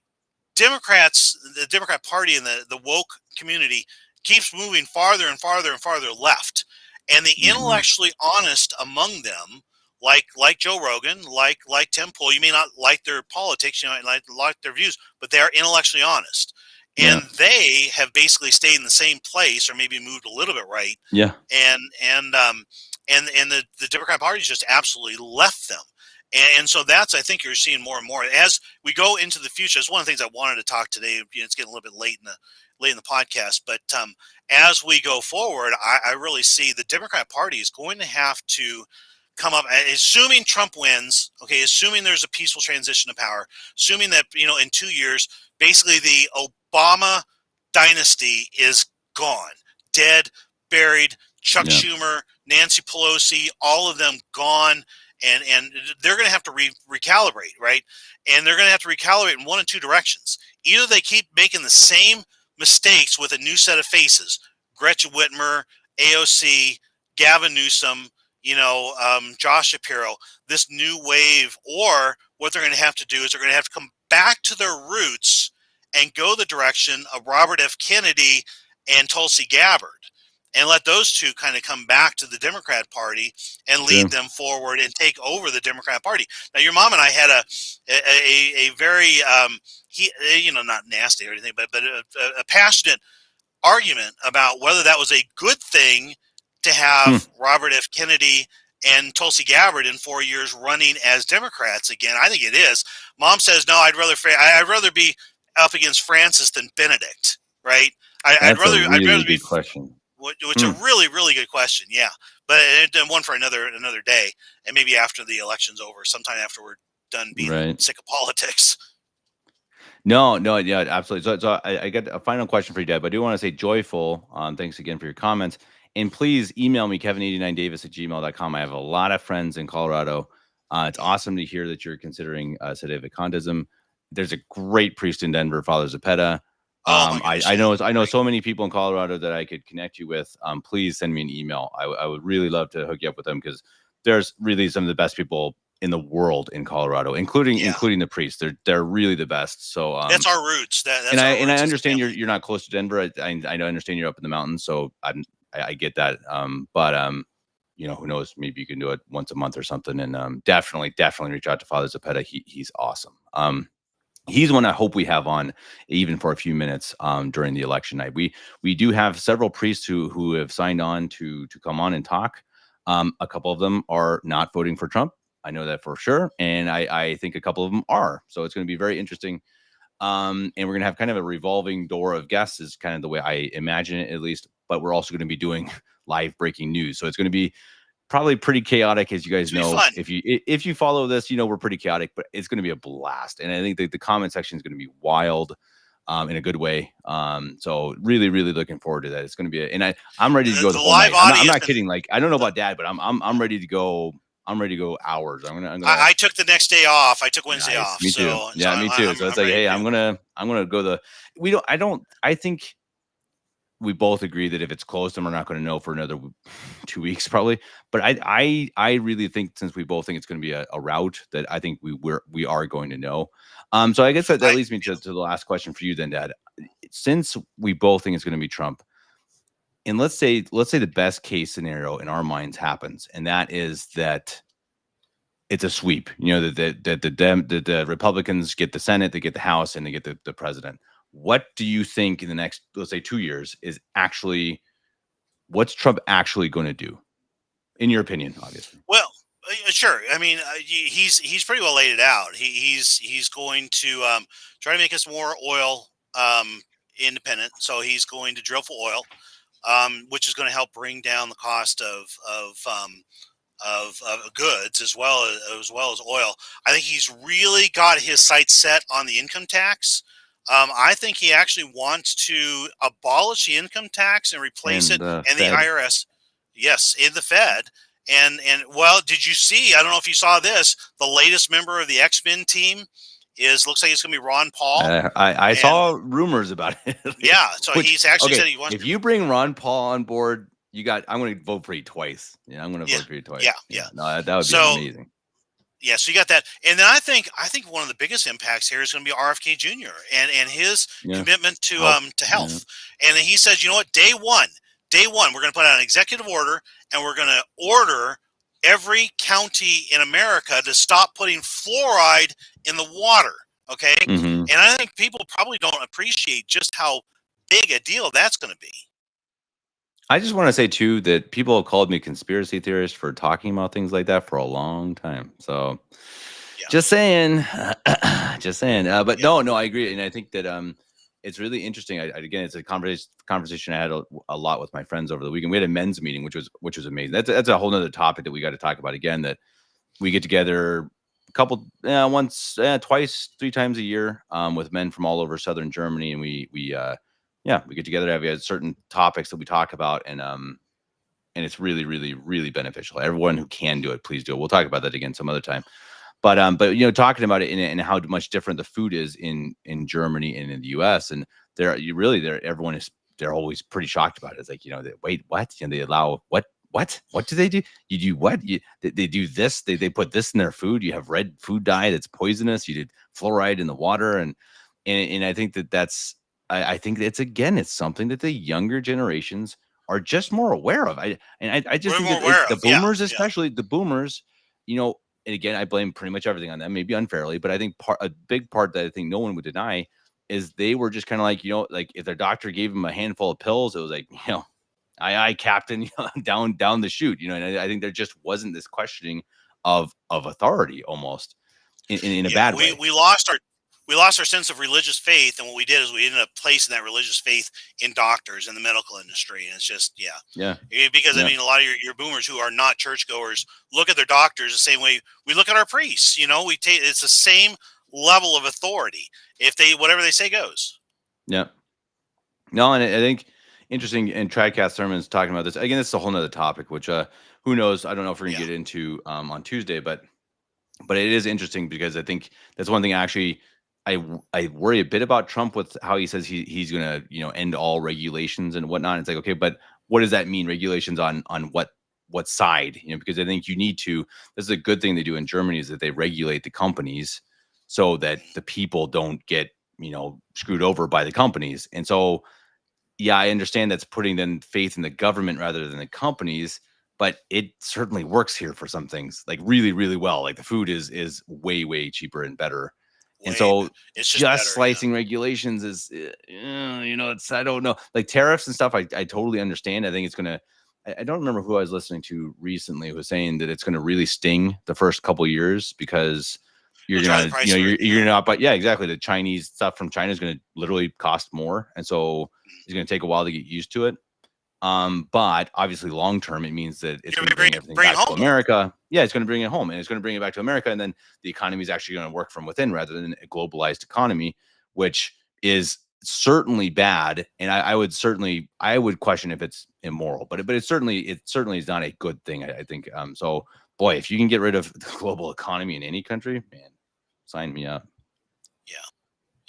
the Democrat Party and the woke community keeps moving farther and farther and farther left, and the Hmm. intellectually honest among them, like Joe Rogan, like Tim Pool, you may not like their politics, you know, like their views, but they are intellectually honest. Yeah. and they have basically stayed in the same place or maybe moved a little bit right, Yeah. and the Democrat Party's just absolutely left them. And so that's, I think, you're seeing more and more as we go into the future. It's one of the things I wanted to talk today. It's getting a little bit late in the podcast, but as we go forward, I really see the Democrat Party is going to have to come up, assuming Trump wins. Okay, assuming there's a peaceful transition of power, assuming that in 2 years, basically the Obama dynasty is gone, dead, buried. Chuck Yeah. Schumer, Nancy Pelosi, all of them gone, and they're going to have to recalibrate, right? And they're going to have to recalibrate in one of two directions. Either they keep making the same mistakes with a new set of faces: Gretchen Whitmer, AOC, Gavin Newsom, Josh Shapiro, this new wave, or what they're going to have to do is they're going to have to come back to their roots and go the direction of Robert F. Kennedy and Tulsi Gabbard, and let those two kind of come back to the Democrat Party and lead Sure. them forward and take over the Democrat Party. Now, your mom and I had a very not nasty or anything, but a passionate argument about whether that was a good thing to Hmm. have Robert F. Kennedy and Tulsi Gabbard in 4 years running as Democrats again. I think it is. Mom says no. I'd rather be up against Francis than Benedict. Right? That's a I'd really rather be. good question. Which a Hmm. really, really good question. Yeah, but one for another day, and maybe after the election's over, sometime after we're done being Right. sick of politics. No, no, yeah, absolutely. So I got a final question for you, Deb. I do want to say joyful. Thanks again for your comments. And please email me, Kevin89Davis@gmail.com. I have a lot of friends in Colorado. It's awesome to hear that you're considering sedevacantism. There's a great priest in Denver, Father Zepeda. Oh my goodness, yeah, I know great. so many people in Colorado that I could connect you with. Please send me an email. I would really love to hook you up with them because there's really some of the best people in the world in Colorado, Yeah, including the priests. They're really the best. So that's our roots. and That's our I roots as a understand family. you're not close to Denver. I understand you're up in the mountains, so I get that. But who knows? Maybe you can do it once a month or something. And definitely reach out to Father Zepeda. He's awesome. He's one I hope we have on even for a few minutes during the election night. We do have several priests who have signed on to come on and talk. A couple of them are not voting for Trump. I know that for sure, and I think a couple of them are. So it's going to be very interesting. And we're gonna have kind of a revolving door of guests, is kind of the way I imagine it, at least. But we're also going to be doing live breaking news, so it's going to be probably pretty chaotic, as you guys It's gonna be know. fun. If you follow this, we're pretty chaotic, but it's going to be a blast. And I think the comment section is going to be wild, in a good way. So really, really looking forward to that. It's going to be, I'm ready to go the The whole live night. I'm audience not and kidding. Like, I don't know the, about Dad, but I'm ready to go. I'm ready to go hours. I'm gonna. I took the next day off. I took Wednesday Nice. off, Me too. so Yeah, me too. So it's I'm like, ready hey, to. I'm gonna go we don't I think we both agree that if it's close, then we're not going to know for another 2 weeks probably. But I really think, since we both think it's going to be a route, that I think we are going to know. So I guess that I leads me to the last question for you then, Dad. Since we both think it's going to be Trump, and let's say the best case scenario in our minds happens, and that is that it's a sweep. The Republicans get the Senate, they get the House, and they get the president. What do you think in the next, let's say, 2 years is actually what's Trump actually going to do, in your opinion, obviously? Well, sure. I mean, he's pretty well laid it out. He's going to try to make us more oil independent. So he's going to drill for oil, which is going to help bring down the cost of goods as well as oil. I think he's really got his sights set on the income tax. I think he actually wants to abolish the income tax and replace And it, the and the Fed. IRS. Yes, in the Fed. And well, did you see? I don't know if you saw this. The latest member of the X-Men team looks like it's going to be Ron Paul. I And saw rumors about it. yeah, so Which, he's actually okay, said he wants if to. you bring Ron Paul on board, I'm going to vote for you twice. Yeah, I'm going to Yeah, vote for you twice. yeah, Yeah, yeah. no, that would be So amazing. yeah, so you got that, and then I think one of the biggest impacts here is going to be RFK Jr. and his Yeah, commitment health. to Yeah. health. And then he says, you know what, day one, we're going to put out an executive order, and we're going to order every county in America to stop putting fluoride in the water. Okay, Hmm. and I think people probably don't appreciate just how big a deal that's going to be. I just want to say too that people have called me conspiracy theorist for talking about things like that for a long time. So Yeah, just saying, just saying. But yeah, no, I agree, and I think that it's really interesting. Again, it's a conversation I had a lot with my friends over the weekend. We had a men's meeting, which was amazing. That's a whole nother topic that we got to talk about again. That we get together a couple, once, twice, 3 times a year, with men from all over southern Germany, and we get together. Have certain topics that we talk about, and it's really, really, really beneficial. Everyone who can do it, please do it. We'll talk about that again some other time. But talking about it and how much different the food is in Germany and in the U.S. and everyone is they're always pretty shocked about it. It's like wait, what? They allow what do they do? You do what? They do this. They put this in their food. You have red food dye that's poisonous. You did fluoride in the water, and I think I think it's something that the younger generations are just more aware of. I just we're think more that aware the of. Yeah, boomers, yeah. especially the boomers, you know, and again, I blame pretty much everything on them, maybe unfairly, but I think a big part that I think no one would deny is they were just kind of like, like if their doctor gave them a handful of pills, it was like, aye, captain, down the chute, and I think there just wasn't this questioning of authority almost in a Yeah, bad we way. we lost our we lost our sense of religious faith, and what we did is we ended up placing that religious faith in doctors in the medical industry, and it's just yeah. Yeah. Because I Yeah. mean, a lot of your boomers who are not churchgoers look at their doctors the same way we look at our priests. We take it's the same level of authority. If they whatever they say goes. Yeah. No, and I think interesting in Tradcast sermons talking about this. Again, it's a whole nother topic, which who knows? I don't know if we're gonna Yeah, get into on Tuesday, but it is interesting because I think that's one thing actually I worry a bit about Trump with how he says he's gonna end all regulations and whatnot. It's like, okay, but what does that mean? Regulations on what side? Because I think you need to. This is a good thing they do in Germany is that they regulate the companies so that the people don't get screwed over by the companies. And so yeah, I understand that's putting then faith in the government rather than the companies, but it certainly works here for some things, like really, really well. Like the food is way, way cheaper and better. And so it's just just better. Yeah, slicing regulations is, it's I don't know, like tariffs and stuff. I totally understand. I think it's gonna. I don't remember who I was listening to recently who was saying that it's gonna really sting the first couple years because you're it'll drive the gonna, price of everything you're up. not. But yeah, exactly. The Chinese stuff from China is gonna literally cost more, and so it's going to take a while to get used to it. But obviously, long term, it means that it's You're going to gonna bring bring everything bring it back to home more. America. Yeah, it's going to bring it home, and it's going to bring it back to America, and then the economy is actually going to work from within rather than a globalized economy, which is certainly bad. And I would question if it's immoral, but it certainly is not a good thing. I think. So, boy, if you can get rid of the global economy in any country, man, sign me up. Yeah,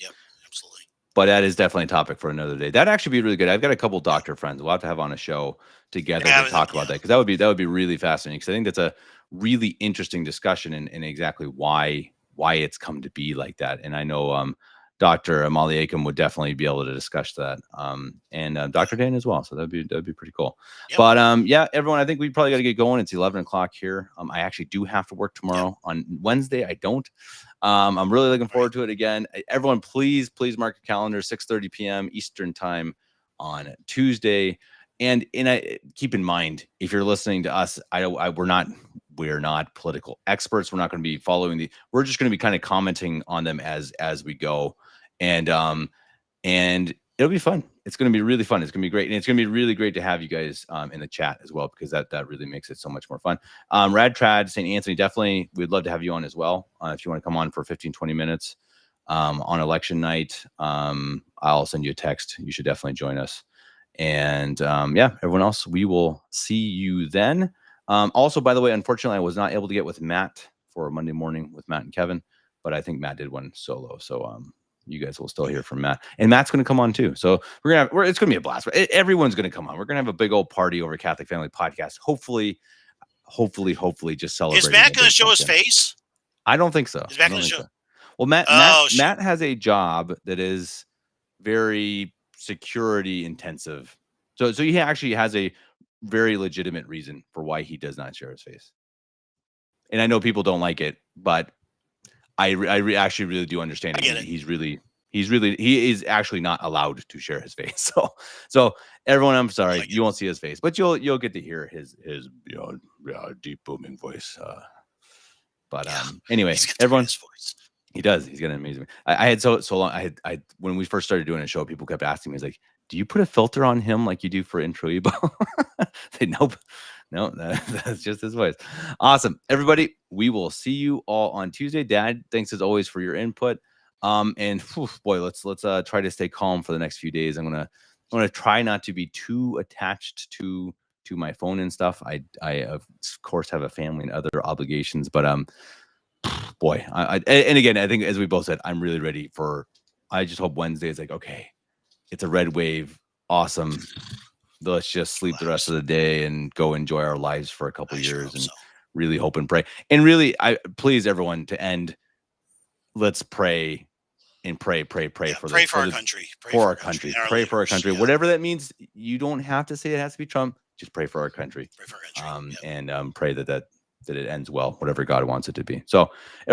yep, absolutely. But that is definitely a topic for another day. That'd actually be really good. I've got a couple Yeah, doctor friends. We'll have to have on a show together to yeah, talk about yeah. that because that would be really fascinating. Because I think that's a really interesting discussion and exactly why it's come to be like that. And I know Dr. Amali Akam would definitely be able to discuss that, and Dr. Dan as well. So that'd be pretty cool. Yep. But yeah, everyone, I think we probably got to get going. It's 11 o'clock here. I actually do have to work Yep. tomorrow. On Wednesday, I don't. I'm really looking All right. forward to it again. Everyone, please mark your calendar, 6:30 p.m. Eastern time on Tuesday. And I keep in mind, if you're listening to us, we're not political experts. We're not going to be we're just going to be kind of commenting on them as we go. And it'll be fun. It's going to be really fun. It's going to be great. And it's going to be really great to have you guys in the chat as well, because that really makes it so much more fun. Rad Trad, St. Anthony, definitely, we'd love to have you on as well. If you want to come on for 15, 20 minutes on election night, I'll send you a text. You should definitely join us. And yeah, everyone else, we will see you then. Also, by the way, unfortunately, I was not able to get with Matt for Monday morning with Matt and Kevin, but I think Matt did one solo. So you guys will still hear from Matt, and Matt's going to come on too. So it's going to be a blast. Everyone's going to come on. We're going to have a big old party over Catholic Family Podcast. Hopefully, just Is celebrating Matt a going to big show his pumpkin. face? I don't think so. Is I Matt don't going to think show? so. Well, Matt Matt Oh shoot! Matt has a job that is very security intensive. So he actually has a very legitimate reason for why he does not share his face. And I know people don't like it, but actually really do understand I it. get it. He is actually not allowed to share his face. So everyone, I'm sorry, you won't see his face, but you'll get to hear his deep booming voice. But anyway, He's got the everyone, greatest voice. he does. He's got an amazing. I had so long. I when we first started doing a show, people kept asking me, "He's like, do you put a filter on him like you do for intro Ebo?" I said, nope, no, that's just his voice. Awesome, everybody. We will see you all on Tuesday. Dad, thanks as always for your input. And boy, let's try to stay calm for the next few days. I'm gonna try not to be too attached to my phone and stuff. I of course have a family and other obligations, but boy, and again, I think as we both said, I'm really ready for. I just hope Wednesday is like, okay, it's a red wave, awesome. Let's just sleep the rest of the day and go enjoy our lives for a couple of years, and really hope and pray. And really, I please everyone to end. Let's pray and pray for our country, for our country, pray for our country, whatever that means. You don't have to say it has to be Trump. Just pray for our country, and pray that it ends well, whatever God wants it to be. So